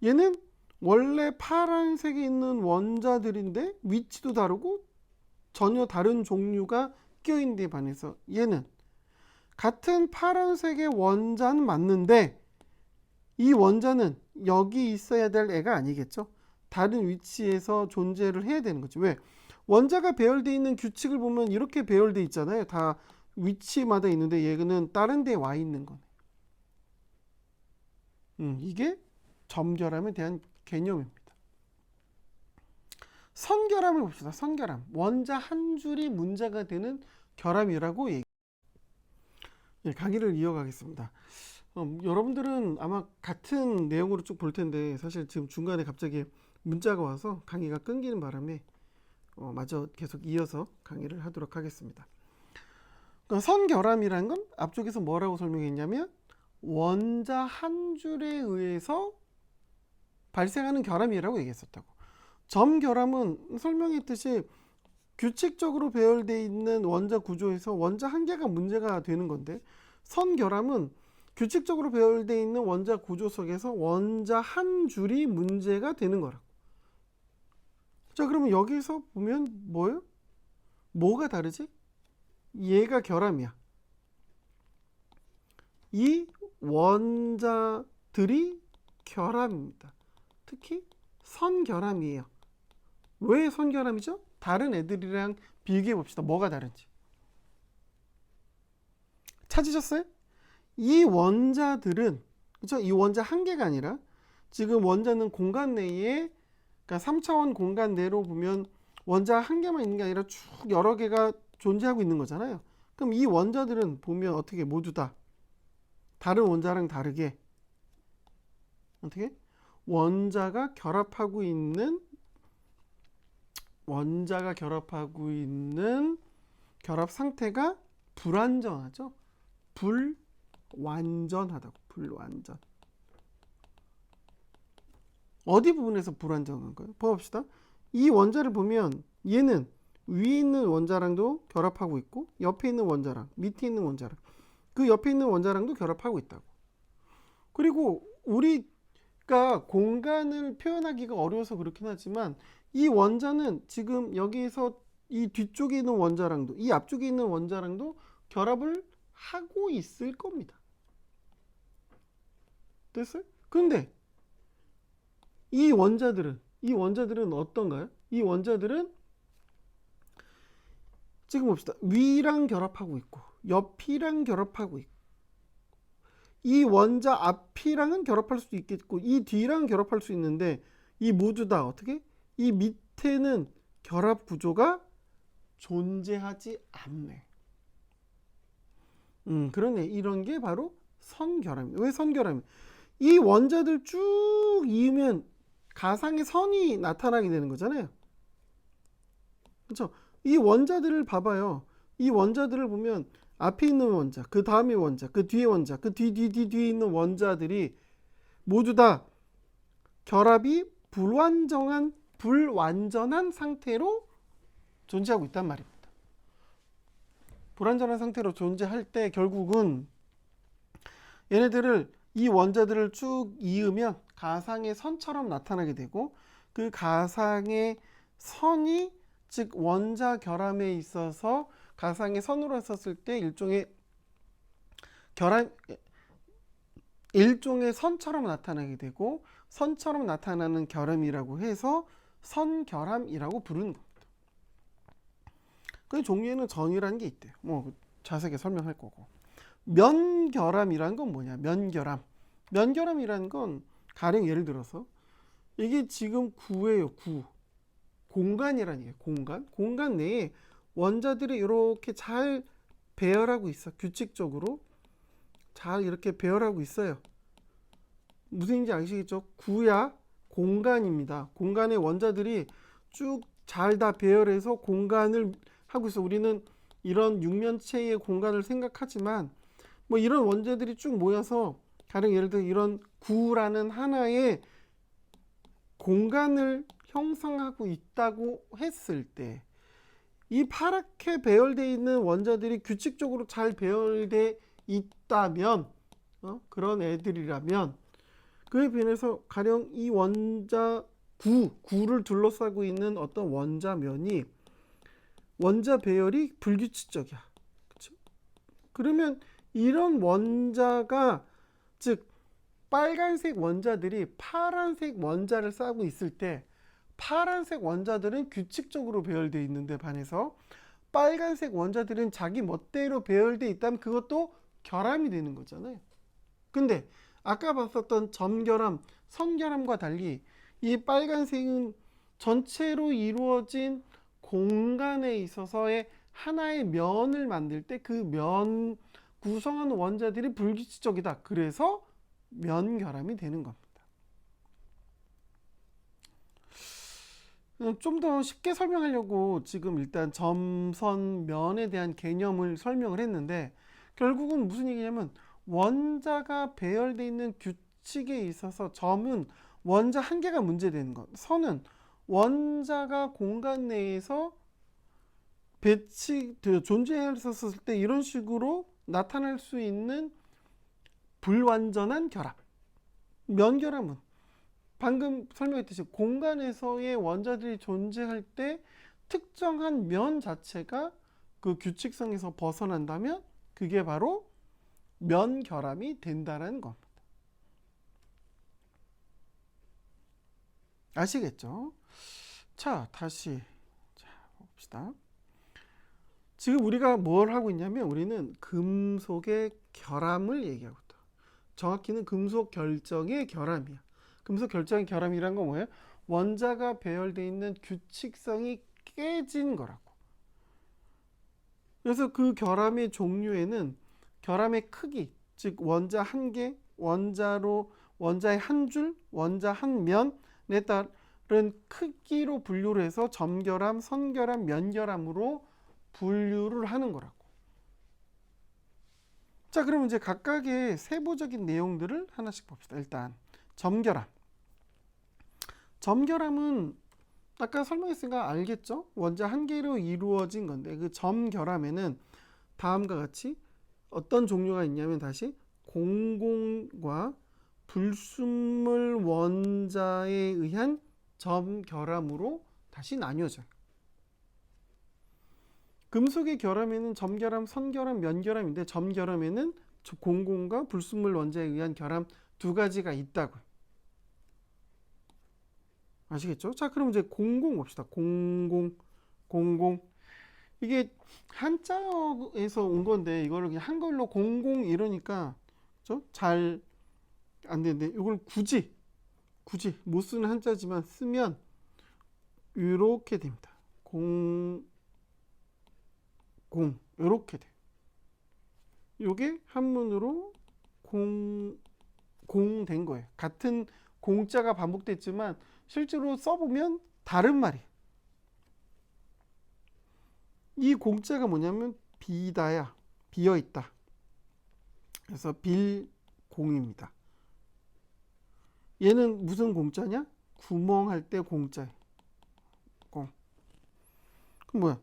얘는 원래 파란색에 있는 원자들인데 위치도 다르고 전혀 다른 종류가 껴있는 데 반해서 얘는 같은 파란색의 원자는 맞는데 이 원자는 여기 있어야 될 애가 아니겠죠. 다른 위치에서 존재를 해야 되는 거지. 왜? 원자가 배열되어 있는 규칙을 보면 이렇게 배열되어 있잖아요. 다 위치마다 있는데 얘는 다른 데에 와 있는 거네. 이게 점결함에 대한 개념입니다. 선결함을 봅시다. 선결함. 원자 한 줄이 문제가 되는 결함이라고 강의를 이어가겠습니다. 여러분들은 아마 같은 내용으로 쭉 볼 텐데, 사실 지금 중간에 갑자기 문자가 와서 강의가 끊기는 바람에 마저 계속 이어서 강의를 하도록 하겠습니다. 그러니까 선결함이라는 건 앞쪽에서 뭐라고 설명했냐면 원자 한 줄에 의해서 발생하는 결함이라고 얘기했었다고. 점결함은 설명했듯이 규칙적으로 배열되어 있는 원자 구조에서 원자 한 개가 문제가 되는 건데, 선결함은 규칙적으로 배열되어 있는 원자 구조 속에서 원자 한 줄이 문제가 되는 거라고. 자, 그러면 여기서 보면 뭐예요? 뭐가 다르지? 얘가 결함이야. 이 원자들이 결함입니다. 특히 선결함이에요. 왜 선결함이죠? 다른 애들이랑 비교해 봅시다. 뭐가 다른지. 찾으셨어요? 이 원자들은, 그렇죠? 이 원자 한 개가 아니라 지금 원자는 공간 내에, 그러니까 3차원 공간 내로 보면 원자 한 개만 있는 게 아니라 쭉 여러 개가 존재하고 있는 거잖아요. 그럼 이 원자들은 보면 어떻게 모두 다 다른 원자랑 다르게 어떻게 원자가 결합하고 있는 결합 상태가 불완전하죠. 불완전하다고. 불완전. 어디 부분에서 불완전한 거예요? 봅시다. 이 원자를 보면 얘는 위에 있는 원자랑도 결합하고 있고, 옆에 있는 원자랑, 밑에 있는 원자랑, 그 옆에 있는 원자랑도 결합하고 있다고. 그리고 우리가 공간을 표현하기가 어려워서 그렇긴 하지만, 이 원자는 지금 여기에서 이 뒤쪽에 있는 원자랑도, 이 앞쪽에 있는 원자랑도 결합을 하고 있을 겁니다. 됐어요? 그런데 이 원자들은 어떤가요? 이 원자들은 지금 봅시다. 위랑 결합하고 있고, 옆이랑 결합하고 있고, 이 원자 앞이랑은 결합할 수 있겠고, 이 뒤랑 결합할 수 있는데, 이 모두 다 어떻게? 이 밑에는 결합 구조가 존재하지 않네. 그러네. 이런 게 바로 선결함이에요. 왜 선결함이에요? 이 원자들 쭉 이으면 가상의 선이 나타나게 되는 거잖아요. 그렇죠? 이 원자들을 봐봐요. 이 원자들을 보면 앞에 있는 원자, 그 다음에 원자, 그 뒤에 원자, 그 뒤에 있는 원자들이 모두 다 결합이 불완전한 상태로 존재하고 있단 말입니다. 불완전한 상태로 존재할 때 결국은 얘네들을, 이 원자들을 쭉 이으면 가상의 선처럼 나타나게 되고, 그 가상의 선이 즉 원자 결함에 있어서 가상의 선으로 썼을 때 일종의 선처럼 나타나게 되고, 선처럼 나타나는 결함이라고 해서 선결함이라고 부르는 겁니다. 그 종류에는 전이라는 게 있대요. 뭐 자세하게 설명할 거고. 면결함이라는 건 뭐냐? 면결함이라는 건 가령 예를 들어서 이게 지금 구예요. 구. 공간이라는 얘기예요. 공간 내에 원자들이 이렇게 잘 배열하고 있어. 규칙적으로 잘 이렇게 배열하고 있어요. 무슨 얘기인지 아시겠죠? 구야 공간입니다. 공간의 원자들이 쭉 잘 다 배열해서 공간을 하고 있어. 우리는 이런 육면체의 공간을 생각하지만 뭐 이런 원자들이 쭉 모여서 가령 예를 들어 이런 구라는 하나의 공간을 형성하고 있다고 했을 때, 이 파랗게 배열되어 있는 원자들이 규칙적으로 잘 배열되어 있다면, 그런 애들이라면, 그에 비해서 가령 이 구를 둘러싸고 있는 어떤 원자면이 원자 배열이 불규칙적이야. 그쵸? 그러면 이런 원자가, 즉 빨간색 원자들이 파란색 원자를 싸고 있을 때, 파란색 원자들은 규칙적으로 배열되어 있는데 반해서 빨간색 원자들은 자기 멋대로 배열되어 있다면 그것도 결함이 되는 거잖아요. 근데 아까 봤었던 점결함, 선결함과 달리 이 빨간색은 전체로 이루어진 공간에 있어서의 하나의 면을 만들 때 그 면 구성하는 원자들이 불규칙적이다. 그래서 면결함이 되는 겁니다. 좀 더 쉽게 설명하려고 지금 일단 점선면에 대한 개념을 설명을 했는데, 결국은 무슨 얘기냐면 원자가 배열되어 있는 규칙에 있어서 점은 원자 한 개가 문제되는 것, 선은 원자가 공간 내에서 존재했었을 때 이런 식으로 나타날 수 있는 불완전한 결합. 면결합은 방금 설명했듯이 공간에서의 원자들이 존재할 때 특정한 면 자체가 그 규칙성에서 벗어난다면 그게 바로 면결합이 된다는 겁니다. 아시겠죠? 자, 다시 봅시다. 지금 우리가 뭘 하고 있냐면 우리는 금속의 결함을 얘기하고 있다. 정확히는 금속 결정의 결함이야. 금속 결정의 결함이란 건 뭐예요? 원자가 배열되어 있는 규칙성이 깨진 거라고. 그래서 그 결함의 종류에는 결함의 크기, 즉 원자 한 개, 원자의 한 줄, 원자 한 면에 따른 크기로 분류를 해서 점결함, 선결함, 면결함으로 분류를 하는 거라고. 자, 그러면 이제 각각의 세부적인 내용들을 하나씩 봅시다. 일단 점결함. 점결함은 아까 설명했으니까 알겠죠? 원자 한 개로 이루어진 건데 그 점결함에는 다음과 같이 어떤 종류가 있냐면 다시 공공과 불순물 원자에 의한 점결함으로 다시 나뉘어져요. 금속의 결함에는 점결함, 선결함, 면결함인데 점결함에는 공공과 불순물 원자에 의한 결함 두 가지가 있다고요. 아시겠죠? 자, 그럼 이제 공공 봅시다. 공공. 이게 한자어에서 온 건데 이거를 그냥 한글로 공공 이러니까 잘 안 되는데 이걸 굳이 못 쓰는 한자지만 쓰면 이렇게 됩니다. 이렇게 돼요. 이게 한문으로 공된 거예요. 같은 공자가 반복됐지만 실제로 써보면 다른 말이에요. 이 공자가 뭐냐면 비다야, 비어있다. 그래서 빌공입니다. 얘는 무슨 공자냐? 구멍할 때 공자예요. 공. 그럼 뭐야?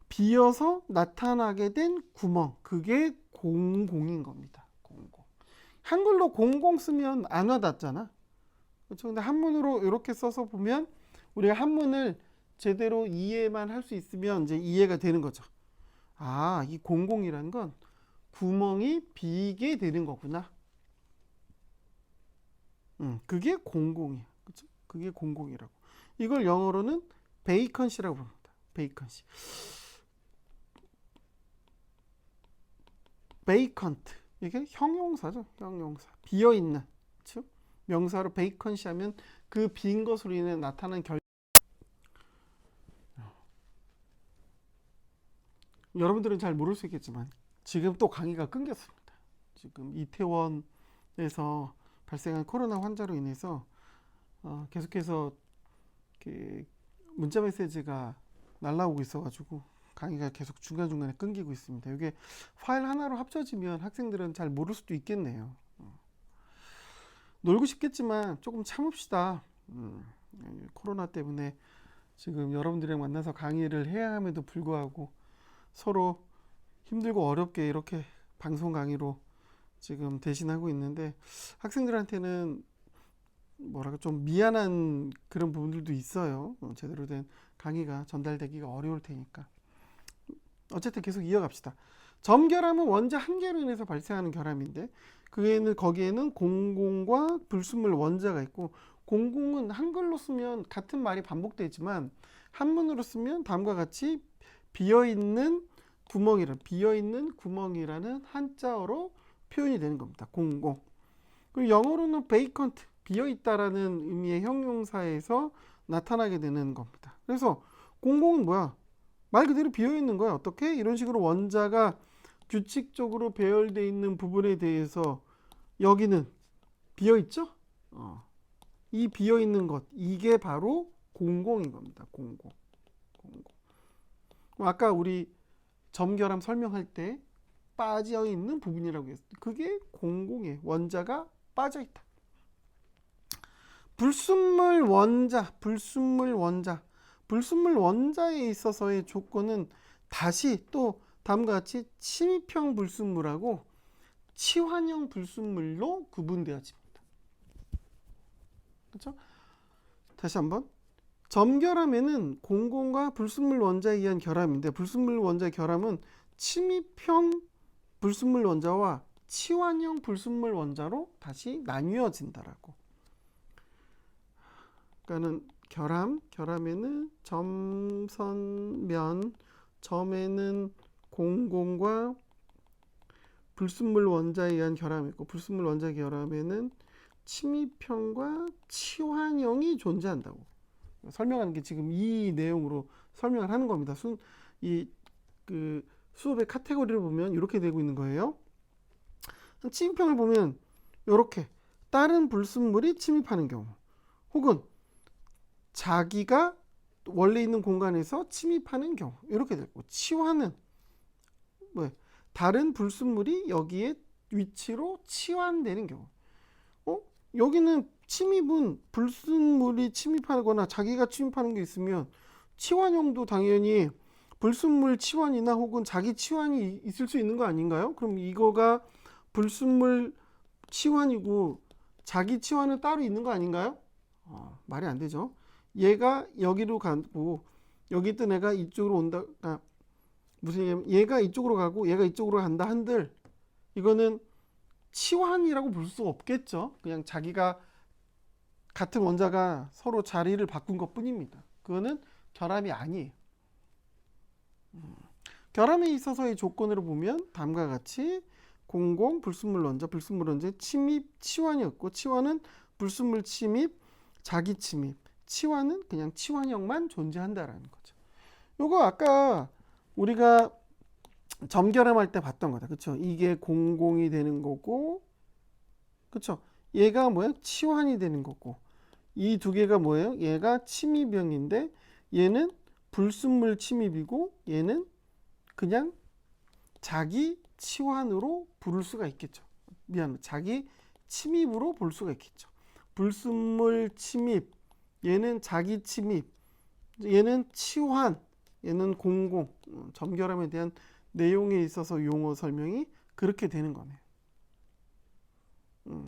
비어서 나타나게 된 구멍, 그게 공공인 겁니다. 공공. 한글로 공공 쓰면 안 와닿잖아. 그렇죠? 근데 한문으로 이렇게 써서 보면 우리가 한문을 제대로 이해만 할 수 있으면 이제 이해가 되는 거죠. 아, 이 공공이라는 건 구멍이 비게 되는 거구나. 그게 공공이야. 그렇죠? 그게 공공이라고. 이걸 영어로는 베이컨시라고 부릅니다. 베이컨시. 베이컨트. 이게 형용사죠. 형용사. 비어 있는. 그렇죠? 명사로 베이컨시 하면 그 빈 것으로 인해 나타난 여러분들은 잘 모를 수 있겠지만 지금 또 강의가 끊겼습니다. 지금 이태원에서 발생한 코로나 환자로 인해서 계속해서 문자 메시지가 날라오고 있어가지고 강의가 계속 중간중간에 끊기고 있습니다. 이게 파일 하나로 합쳐지면 학생들은 잘 모를 수도 있겠네요. 놀고 싶겠지만 조금 참읍시다. 코로나 때문에 지금 여러분들이랑 만나서 강의를 해야 함에도 불구하고 서로 힘들고 어렵게 이렇게 방송 강의로 지금 대신하고 있는데 학생들한테는 뭐랄까 좀 미안한 그런 부분들도 있어요. 제대로 된 강의가 전달되기가 어려울 테니까 어쨌든 계속 이어갑시다. 점결함은 원자 한 개로 인해서 발생하는 결함인데 거기에는 공공과 불순물 원자가 있고 공공은 한글로 쓰면 같은 말이 반복되지만 한문으로 쓰면 다음과 같이 비어있는 구멍이라는 한자어로 표현이 되는 겁니다. 공공. 그리고 영어로는 베이컨트, 비어있다라는 의미의 형용사에서 나타나게 되는 겁니다. 그래서 공공은 뭐야? 말 그대로 비어있는 거야. 어떻게? 이런 식으로 원자가 규칙적으로 배열되어 있는 부분에 대해서 여기는 비어있죠? 이 비어있는 것, 이게 바로 공공인 겁니다. 공공. 아까 우리 점결함 설명할 때 빠져있는 부분이라고 했어요. 그게 공공이에요. 원자가 빠져있다. 불순물 원자에 있어서의 조건은 다시 또 다음과 같이 침입형 불순물하고 치환형 불순물로 구분되어집니다. 그렇죠? 다시 한번. 점결함에는 공공과 불순물 원자에 의한 결함인데, 불순물 원자의 결함은 침입형 불순물 원자와 치환형 불순물 원자로 다시 나뉘어진다라고. 그러니까는 결함에는 점선면, 점에는 공공과 불순물 원자에 의한 결함이 있고, 불순물 원자의 결함에는 침입형과 치환형이 존재한다고 설명하는 게 지금 이 내용으로 설명을 하는 겁니다. 수업의 카테고리를 보면 이렇게 되고 있는 거예요. 침입형을 보면 이렇게 다른 불순물이 침입하는 경우, 혹은 자기가 원래 있는 공간에서 침입하는 경우 이렇게 되고, 치환은 다른 불순물이 여기에 위치로 치환되는 경우. 여기는 침입은 불순물이 침입하거나 자기가 침입하는 게 있으면 치환형도 당연히 불순물 치환이나 혹은 자기 치환이 있을 수 있는 거 아닌가요? 그럼 이거가 불순물 치환이고 자기 치환은 따로 있는 거 아닌가요? 말이 안 되죠. 얘가 여기로 가고 여기 있던 애가 이쪽으로 온다. 무슨 얘기냐면 얘가 이쪽으로 가고 얘가 이쪽으로 간다 한들 이거는 치환이라고 볼 수 없겠죠. 그냥 자기가 같은 원자가 서로 자리를 바꾼 것 뿐입니다. 그거는 결함이 아니에요. 결함에 있어서의 조건으로 보면 다음과 같이 공공, 불순물 원자, 불순물 원자의 침입, 치환이었고, 치환은 불순물 침입, 자기 침입, 치환은 그냥 치환형만 존재한다라는 거죠. 요거 아까 우리가 점결함할 때 봤던 거다. 그렇죠? 이게 공공이 되는 거고, 그렇죠? 얘가 뭐야? 치환이 되는 거고, 이 두 개가 뭐예요? 얘가 침입형인데 얘는 불순물 침입이고 얘는 그냥 자기 치환으로 부를 수가 있겠죠. 자기 침입으로 볼 수가 있겠죠. 불순물 침입, 얘는 자기 침입, 얘는 치환, 얘는 공공. 점결함에 대한 내용에 있어서 용어 설명이 그렇게 되는 거네요.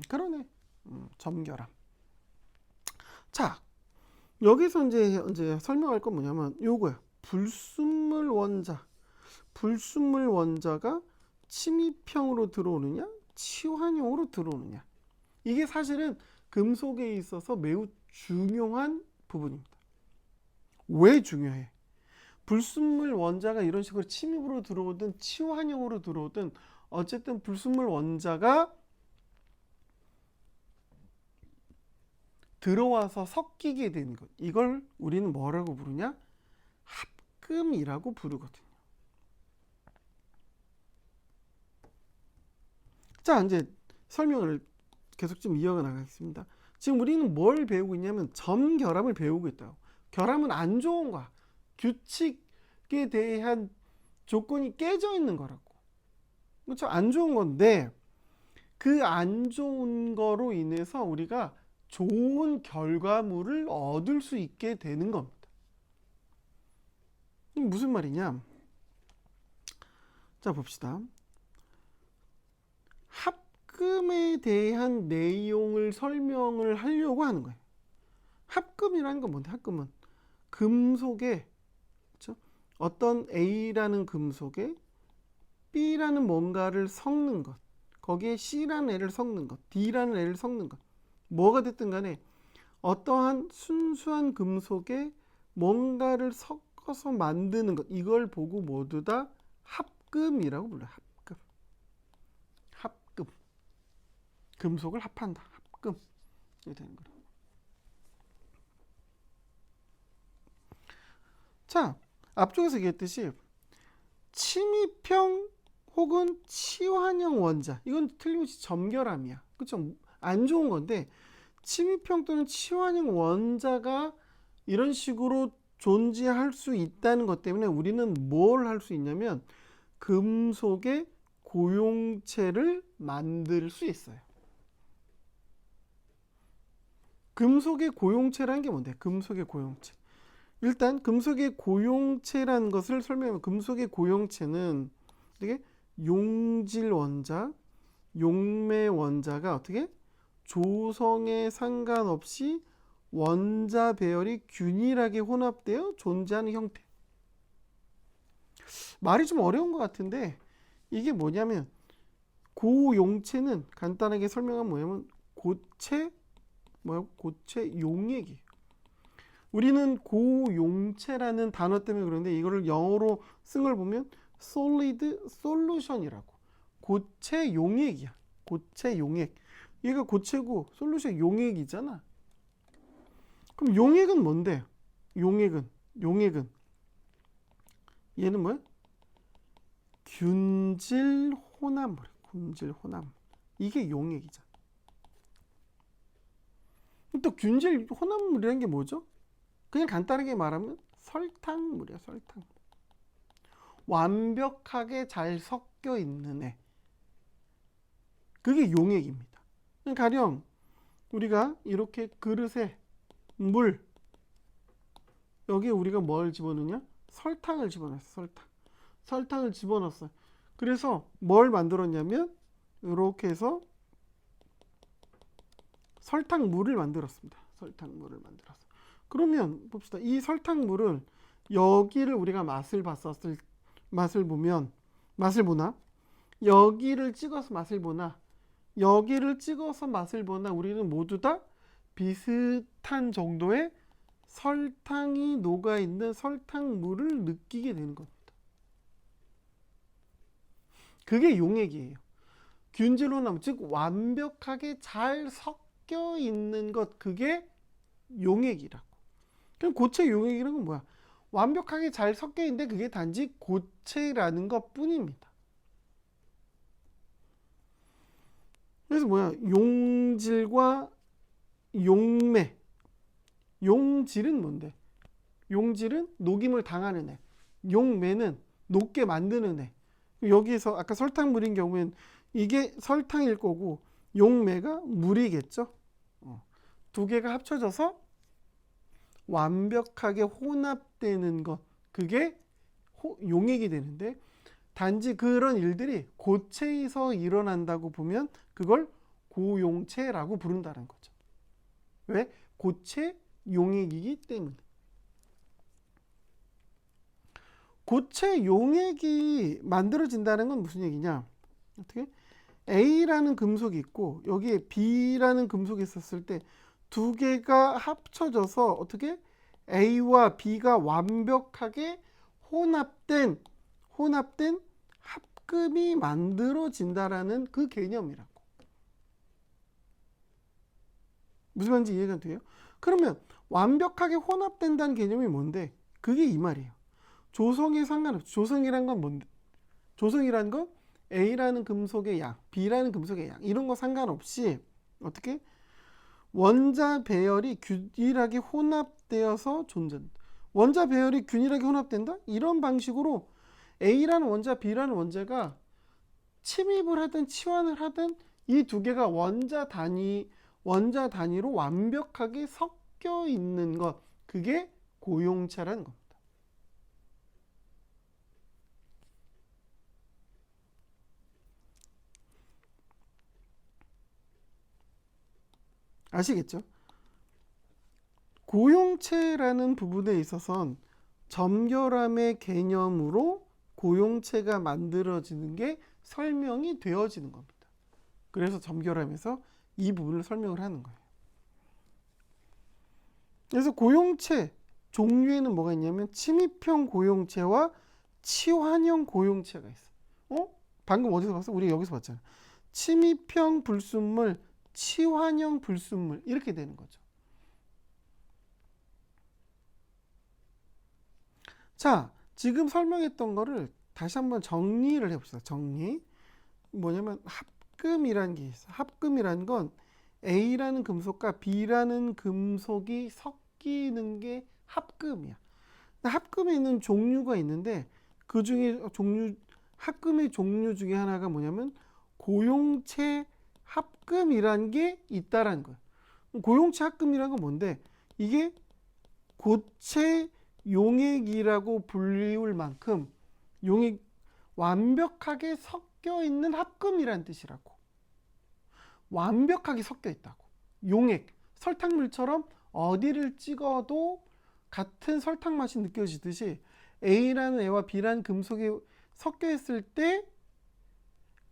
그러네. 점결함. 자, 여기서 이제 설명할 건 뭐냐면 요거야. 불순물 원자가 침입형으로 들어오느냐, 치환형으로 들어오느냐. 이게 사실은 금속에 있어서 매우 중요한 부분입니다. 왜 중요해? 불순물 원자가 이런 식으로 침입으로 들어오든 치환형으로 들어오든 어쨌든 불순물 원자가 들어와서 섞이게 되는 것, 이걸 우리는 뭐라고 부르냐? 합금이라고 부르거든요. 자, 이제 설명을 계속 좀 이어가 나가겠습니다. 지금 우리는 뭘 배우고 있냐면 점결함을 배우고 있다고. 결함은 안 좋은 거야. 규칙에 대한 조건이 깨져 있는 거라고. 그렇죠? 안 좋은 건데 그 안 좋은 거로 인해서 우리가 좋은 결과물을 얻을 수 있게 되는 겁니다. 이게 무슨 말이냐? 자, 봅시다. 합금에 대한 내용을 설명을 하려고 하는 거예요. 합금이라는 건 뭔데? 합금은 금속에, 그렇죠? 어떤 A라는 금속에 B라는 뭔가를 섞는 것, 거기에 C라는 애를 섞는 것, D라는 애를 섞는 것, 뭐가 됐든 간에 어떠한 순수한 금속에 뭔가를 섞어서 만드는 것, 이걸 보고 모두 다 합금이라고 불러요. 합금. 금속을 합한다. 합금. 이렇게 되는 거예요. 자, 앞쪽에서 얘기했듯이 침입형 혹은 치환형 원자, 이건 틀림없이 점결함이야. 그렇죠? 안 좋은 건데 침입형 또는 치환형 원자가 이런 식으로 존재할 수 있다는 것 때문에 우리는 뭘 할 수 있냐면 금속의 고용체를 만들 수 있어요. 금속의 고용체라는 게 뭔데? 금속의 고용체. 일단 금속의 고용체라는 것을 설명하면 금속의 고용체는 어떻게 용질 원자, 용매 원자가 어떻게 조성에 상관없이 원자 배열이 균일하게 혼합되어 존재하는 형태. 말이 좀 어려운 것 같은데 이게 뭐냐면 고용체는 간단하게 설명하면 뭐냐면 고체 용액이에요. 우리는 고용체라는 단어 때문에 그런데 이거를 영어로 쓴 걸 보면 solid solution이라고. 고체 용액이야. 고체 용액. 얘가 고체고 솔루션 용액이잖아. 그럼 용액은 뭔데? 용액은 얘는 뭐야? 균질 혼합물. 균질 혼합물. 이게 용액이잖아. 또 균질 혼합물이라는 게 뭐죠? 그냥 간단하게 말하면 설탕물이야. 설탕. 완벽하게 잘 섞여 있는 애. 그게 용액입니다. 가령 우리가 이렇게 그릇에 물, 여기에 우리가 뭘 집어넣냐? 설탕을 집어넣었어. 설탕을 집어넣었어요. 그래서 뭘 만들었냐면 이렇게 해서 설탕물을 만들었습니다. 설탕물을 만들었어. 그러면 봅시다. 이 설탕물을 여기를 우리가 맛을 보나? 여기를 찍어서 맛을 보나? 여기를 찍어서 맛을 보나? 우리는 모두 다 비슷한 정도의 설탕이 녹아있는 설탕물을 느끼게 되는 겁니다. 그게 용액이에요. 균질혼합, 즉 완벽하게 잘 섞여 있는 것, 그게 용액이라고. 그럼 고체 용액이라는 건 뭐야? 완벽하게 잘 섞여 있는데 그게 단지 고체라는 것 뿐입니다. 그래서 뭐야? 용질과 용매. 용질은 뭔데? 용질은 녹임을 당하는 애. 용매는 녹게 만드는 애. 여기에서 아까 설탕물인 경우엔 이게 설탕일 거고 용매가 물이겠죠. 두 개가 합쳐져서 완벽하게 혼합되는 것, 그게 용액이 되는데 단지 그런 일들이 고체에서 일어난다고 보면 그걸 고용체라고 부른다는 거죠. 왜? 고체 용액이기 때문에. 고체 용액이 만들어진다는 건 무슨 얘기냐? 어떻게? A라는 금속이 있고 여기에 B라는 금속이 있었을 때 두 개가 합쳐져서 어떻게? A와 B가 완벽하게 혼합된 합금이 만들어진다라는 그 개념이라고. 무슨 말인지 이해가 돼요? 그러면 완벽하게 혼합된다는 개념이 뭔데? 그게 이 말이에요. 조성에 상관없이. 조성이란 건 뭔데? 조성이란 건 A라는 금속의 양, B라는 금속의 양, 이런 거 상관없이 어떻게? 원자 배열이 균일하게 혼합되어서 존재한다. 원자 배열이 균일하게 혼합된다? 이런 방식으로 A라는 원자, B라는 원자가 침입을 하든 치환을 하든 이 두 개가 원자 단위로 완벽하게 섞여 있는 것, 그게 고용체라는 겁니다. 아시겠죠? 고용체라는 부분에 있어서는 점결함의 개념으로 고용체가 만들어지는 게 설명이 되어지는 겁니다. 그래서 점결함에서 이 부분을 설명을 하는 거예요. 그래서 고용체 종류에는 뭐가 있냐면 침입형 고용체와 치환형 고용체가 있어. 방금 어디서 봤어? 우리 여기서 봤잖아. 침입형 불순물, 치환형 불순물, 이렇게 되는 거죠. 자, 지금 설명했던 거를 다시 한번 정리를 해봅시다. 정리. 뭐냐면 합금이라는 게 있어. 합금이라는 건 A라는 금속과 B라는 금속이 섞이는 게 합금이야. 합금에 있는 종류가 있는데 그 중에 합금의 종류 중에 하나가 뭐냐면 고용체 합금이라는 게 있다라는 거야. 고용체 합금이라는 건 뭔데? 이게 고체 용액이라고 불리울 만큼 용액 완벽하게 섞여 있는 합금이란 뜻이라고. 완벽하게 섞여 있다고. 용액, 설탕물처럼 어디를 찍어도 같은 설탕 맛이 느껴지듯이 A라는 애와 B라는 금속이 섞여 있을 때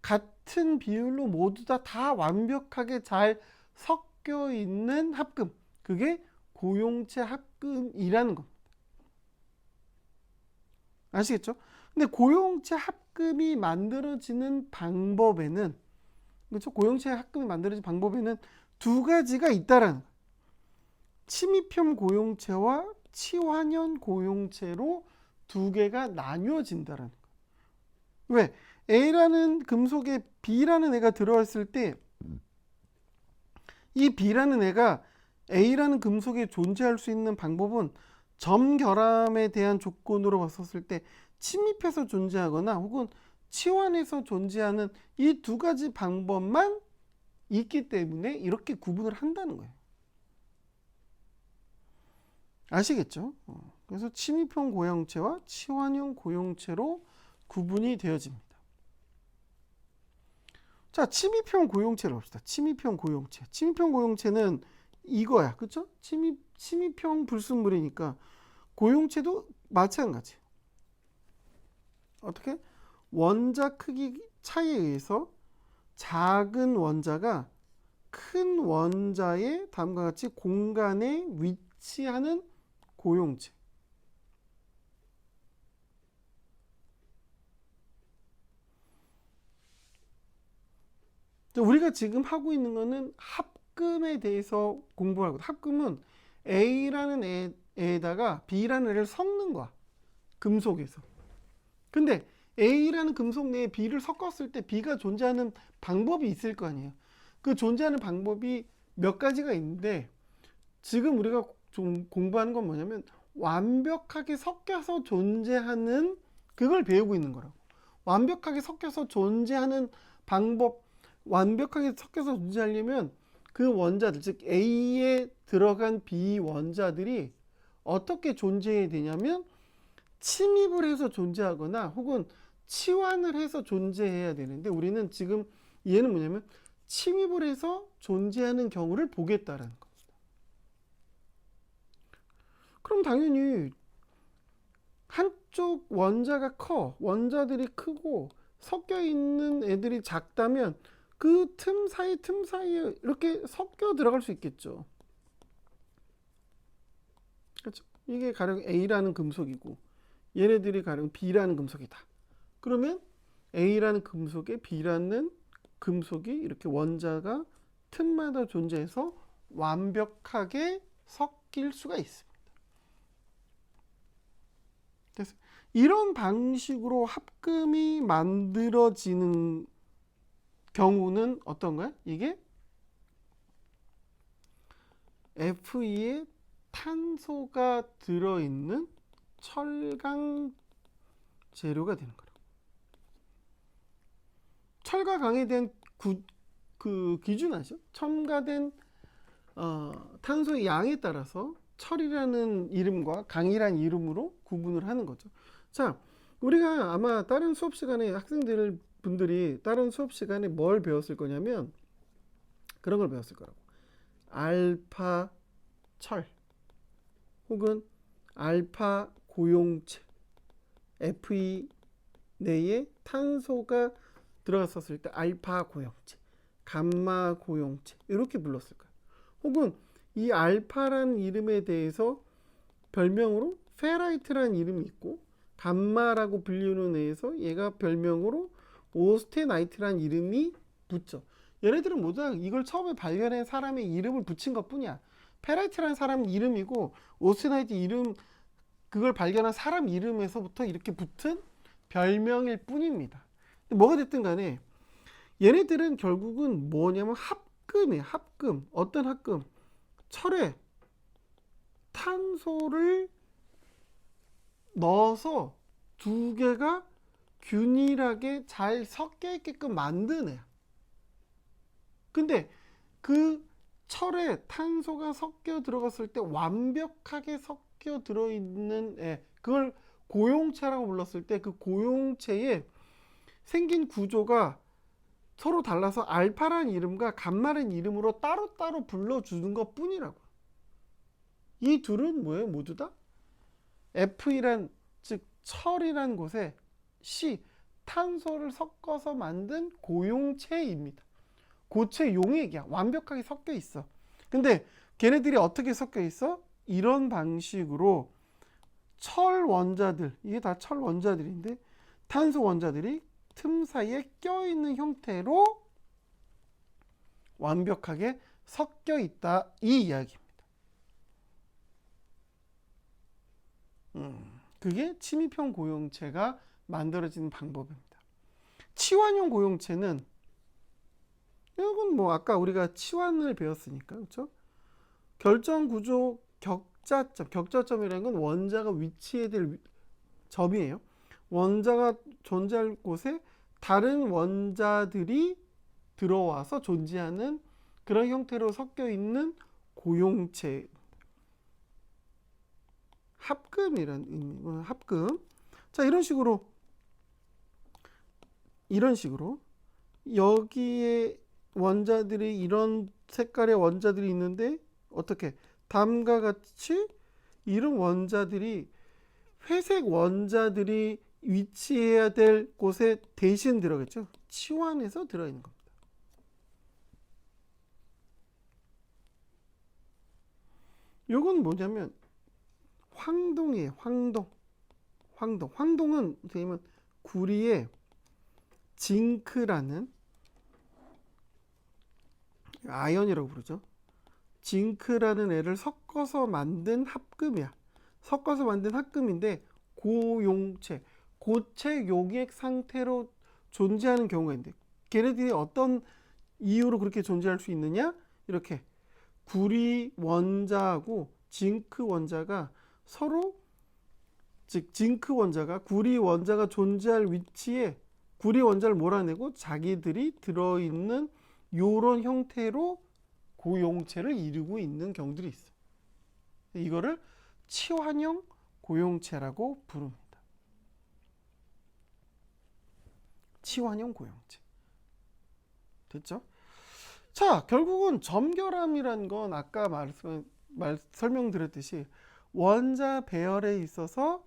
같은 비율로 모두 다 완벽하게 잘 섞여 있는 합금. 그게 고용체 합금이라는 겁니다. 아시겠죠? 근데 고용체 합금이 만들어지는 방법에는, 그렇죠? 고용체 합금이 만들어지는 방법에는 두 가지가 있다라는 거예요. 침입형 고용체와 치환형 고용체로 두 개가 나뉘어진다라는 거예요. 왜? A라는 금속에 B라는 애가 들어왔을 때 이 B라는 애가 A라는 금속에 존재할 수 있는 방법은 점결함에 대한 조건으로 봤었을 때 침입해서 존재하거나 혹은 치환해서 존재하는 이 두 가지 방법만 있기 때문에 이렇게 구분을 한다는 거예요. 아시겠죠? 그래서 침입형 고용체와 치환형 고용체로 구분이 되어집니다. 자, 침입형 고용체를 봅시다. 침입형 고용체. 침입형 고용체는 이거야. 그쵸? 침입형 불순물이니까 고용체도 마찬가지. 어떻게? 원자 크기 차이에 의해서 작은 원자가 큰 원자의 다음과 같이 공간에 위치하는 고용체. 우리가 지금 하고 있는 거는 합금에 대해서 공부하고, 합금은 A라는 애에다가 B라는 애를 섞는 거야. 금속에서. 근데 A라는 금속 내에 B를 섞었을 때 B가 존재하는 방법이 있을 거 아니에요. 그 존재하는 방법이 몇 가지가 있는데 지금 우리가 좀 공부하는 건 뭐냐면 완벽하게 섞여서 존재하는, 그걸 배우고 있는 거라고. 완벽하게 섞여서 존재하는 방법, 완벽하게 섞여서 존재하려면 그 원자들, 즉 A에 들어간 B 원자들이 어떻게 존재해야 되냐면 침입을 해서 존재하거나 혹은 치환을 해서 존재해야 되는데, 우리는 지금 얘는 뭐냐면 침입을 해서 존재하는 경우를 보겠다라는 겁니다. 그럼 당연히 한쪽 원자가 커, 원자들이 크고 섞여 있는 애들이 작다면 그 틈 사이에 이렇게 섞여 들어갈 수 있겠죠. 그렇죠? 이게 가령 A라는 금속이고 얘네들이 가령 B라는 금속이다. 그러면 A라는 금속에 B라는 금속이 이렇게 원자가 틈마다 존재해서 완벽하게 섞일 수가 있습니다. 그래서 이런 방식으로 합금이 만들어지는 경우는 어떤가요? 이게 Fe2에 탄소가 들어있는 철강 재료가 되는 거라고. 철과 강에 대한 그 기준 아시죠? 첨가된 탄소의 양에 따라서 철이라는 이름과 강이라는 이름으로 구분을 하는 거죠. 자, 우리가 아마 다른 수업 시간에 분들이 다른 수업 시간에 뭘 배웠을 거냐면 그런 걸 배웠을 거라고. 알파 철 혹은 알파 고용체, Fe 내에 탄소가 들어갔었을 때 알파 고용체, 감마 고용체 이렇게 불렀을 거예요. 혹은 이 알파라는 이름에 대해서 별명으로 페라이트라는 이름이 있고 감마라고 불리는 애에서 얘가 별명으로 오스테나이트라는 이름이 붙죠. 얘네들은 모두 이걸 처음에 발견한 사람의 이름을 붙인 것 뿐이야. 페라이트라는 사람 이름이고 오스테나이트 이름, 그걸 발견한 사람 이름에서부터 이렇게 붙은 별명일 뿐입니다. 뭐가 됐든 간에 얘네들은 결국은 뭐냐면 합금이에요. 합금. 어떤 합금? 철에 탄소를 넣어서 두 개가 균일하게 잘 섞여 있게끔 만드네요. 근데 그 철에 탄소가 섞여 들어갔을 때 완벽하게 섞여 들어있는 애, 그걸 고용체라고 불렀을 때 그 고용체에 생긴 구조가 서로 달라서 알파라는 이름과 감마라는 이름으로 따로따로 불러주는 것 뿐이라고. 이 둘은 뭐예요? 모두 다 F이란, 즉 철이란 곳에 C, 탄소를 섞어서 만든 고용체입니다. 고체 용액이야. 완벽하게 섞여 있어. 근데 걔네들이 어떻게 섞여 있어? 이런 방식으로 철 원자들, 이게 다 철 원자들인데 탄소 원자들이 틈 사이에 껴있는 형태로 완벽하게 섞여 있다, 이 이야기입니다. 그게 침입형 고용체가 만들어지는 방법입니다. 치환형 고용체는, 이건 뭐 아까 우리가 치환을 배웠으니까, 그렇죠? 결정 구조 격자점, 격자점이라는 건 원자가 위치해야 될 점이에요. 원자가 존재할 곳에 다른 원자들이 들어와서 존재하는 그런 형태로 섞여 있는 고용체, 합금이라는 의미, 합금. 자, 이런 식으로 여기에 원자들이, 이런 색깔의 원자들이 있는데 어떻게 다음과 같이 이런 원자들이 회색 원자들이 위치해야 될 곳에 대신 들어가겠죠. 치환해서 들어있는 겁니다. 요건 뭐냐면 황동이에요. 황동은 선생님은 구리에 징크라는, 아연이라고 부르죠. 징크라는 애를 섞어서 만든 합금이야. 섞어서 만든 합금인데 고용체, 고체 용액 상태로 존재하는 경우가 있는데, 걔네들이 어떤 이유로 그렇게 존재할 수 있느냐? 이렇게 구리 원자하고 징크 원자가 서로, 즉 징크 원자가 구리 원자가 존재할 위치에 구리 원자를 몰아내고 자기들이 들어있는 요런 형태로 고용체를 이루고 있는 경우들이 있어요. 이거를 치환형 고용체라고 부릅니다. 치환형 고용체. 됐죠? 자, 결국은 점결함이란 건 아까 설명드렸듯이 원자 배열에 있어서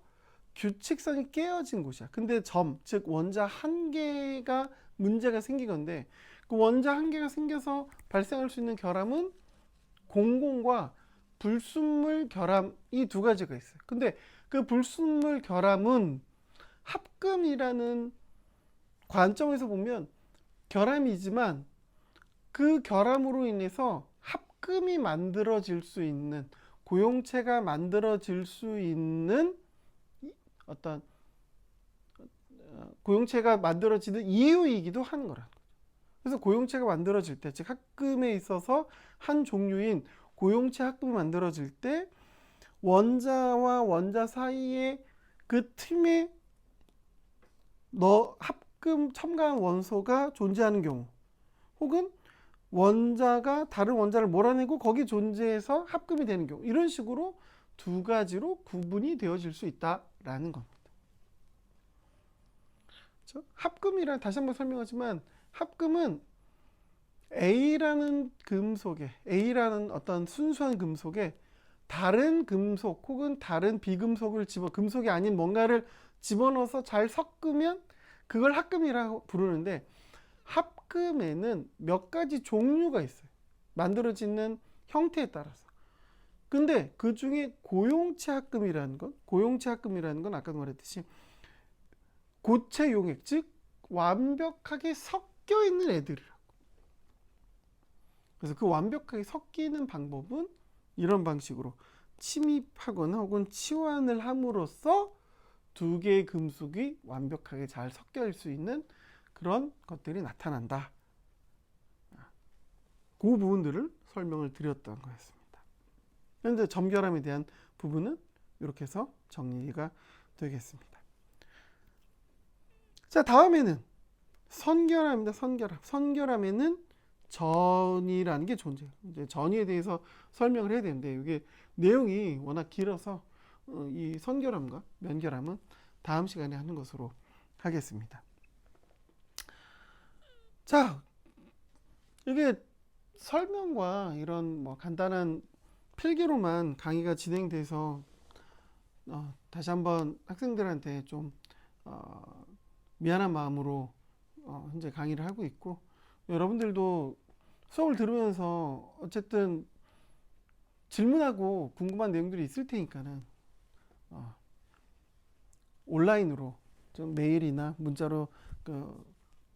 규칙성이 깨어진 곳이야. 근데 즉 원자 한 개가 문제가 생긴 건데, 그 원자 한 개가 생겨서 발생할 수 있는 결함은 공공과 불순물 결함, 이 두 가지가 있어요. 근데 그 불순물 결함은 합금이라는 관점에서 보면 결함이지만, 그 결함으로 인해서 합금이 만들어질 수 있는, 고용체가 만들어질 수 있는 어떤 고용체가 만들어지는 이유이기도 하는 거라는 거죠. 그래서 고용체가 만들어질 때, 즉 합금에 있어서 한 종류인 고용체 합금이 만들어질 때 원자와 원자 사이에 그 틈에 합금 첨가한 원소가 존재하는 경우, 혹은 원자가 다른 원자를 몰아내고 거기 존재해서 합금이 되는 경우, 이런 식으로 두 가지로 구분이 되어질 수 있다라는 겁니다. 그렇죠? 합금이란, 다시 한번 설명하지만, 합금은 A라는 금속에, A라는 어떤 순수한 금속에 다른 금속 혹은 다른 비금속을 금속이 아닌 뭔가를 집어넣어서 잘 섞으면 그걸 합금이라고 부르는데, 합금에는 몇 가지 종류가 있어요. 만들어지는 형태에 따라서. 근데 그 중에 고용체 합금이라는 건 아까 말했듯이 고체 용액, 즉 완벽하게 섞여 있는 애들이라고. 그래서 그 완벽하게 섞이는 방법은 이런 방식으로 침입하거나 혹은 치환을 함으로써 두 개의 금속이 완벽하게 잘 섞여 수 있는 그런 것들이 나타난다. 그 부분들을 설명을 드렸던 거였습니다. 현재 점결함에 대한 부분은 이렇게 해서 정리가 되겠습니다. 자, 다음에는 선결함입니다. 선결함에는 전이라는 게 존재해요. 이제 전이에 대해서 설명을 해야 되는데, 이게 내용이 워낙 길어서 이 선결함과 면결함은 다음 시간에 하는 것으로 하겠습니다. 자, 이게 설명과 이런 뭐 간단한 필기로만 강의가 진행돼서 다시 한번 학생들한테 좀 미안한 마음으로 현재 강의를 하고 있고, 여러분들도 수업을 들으면서 어쨌든 질문하고 궁금한 내용들이 있을 테니까는 온라인으로 좀 메일이나 문자로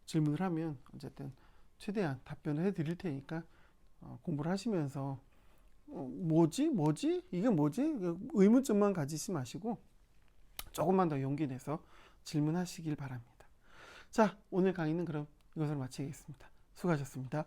질문을 하면 어쨌든 최대한 답변을 해드릴 테니까 공부를 하시면서 뭐지? 이게 뭐지? 의문점만 가지지 마시고 조금만 더 용기 내서 질문하시길 바랍니다. 자, 오늘 강의는 그럼 이것으로 마치겠습니다. 수고하셨습니다.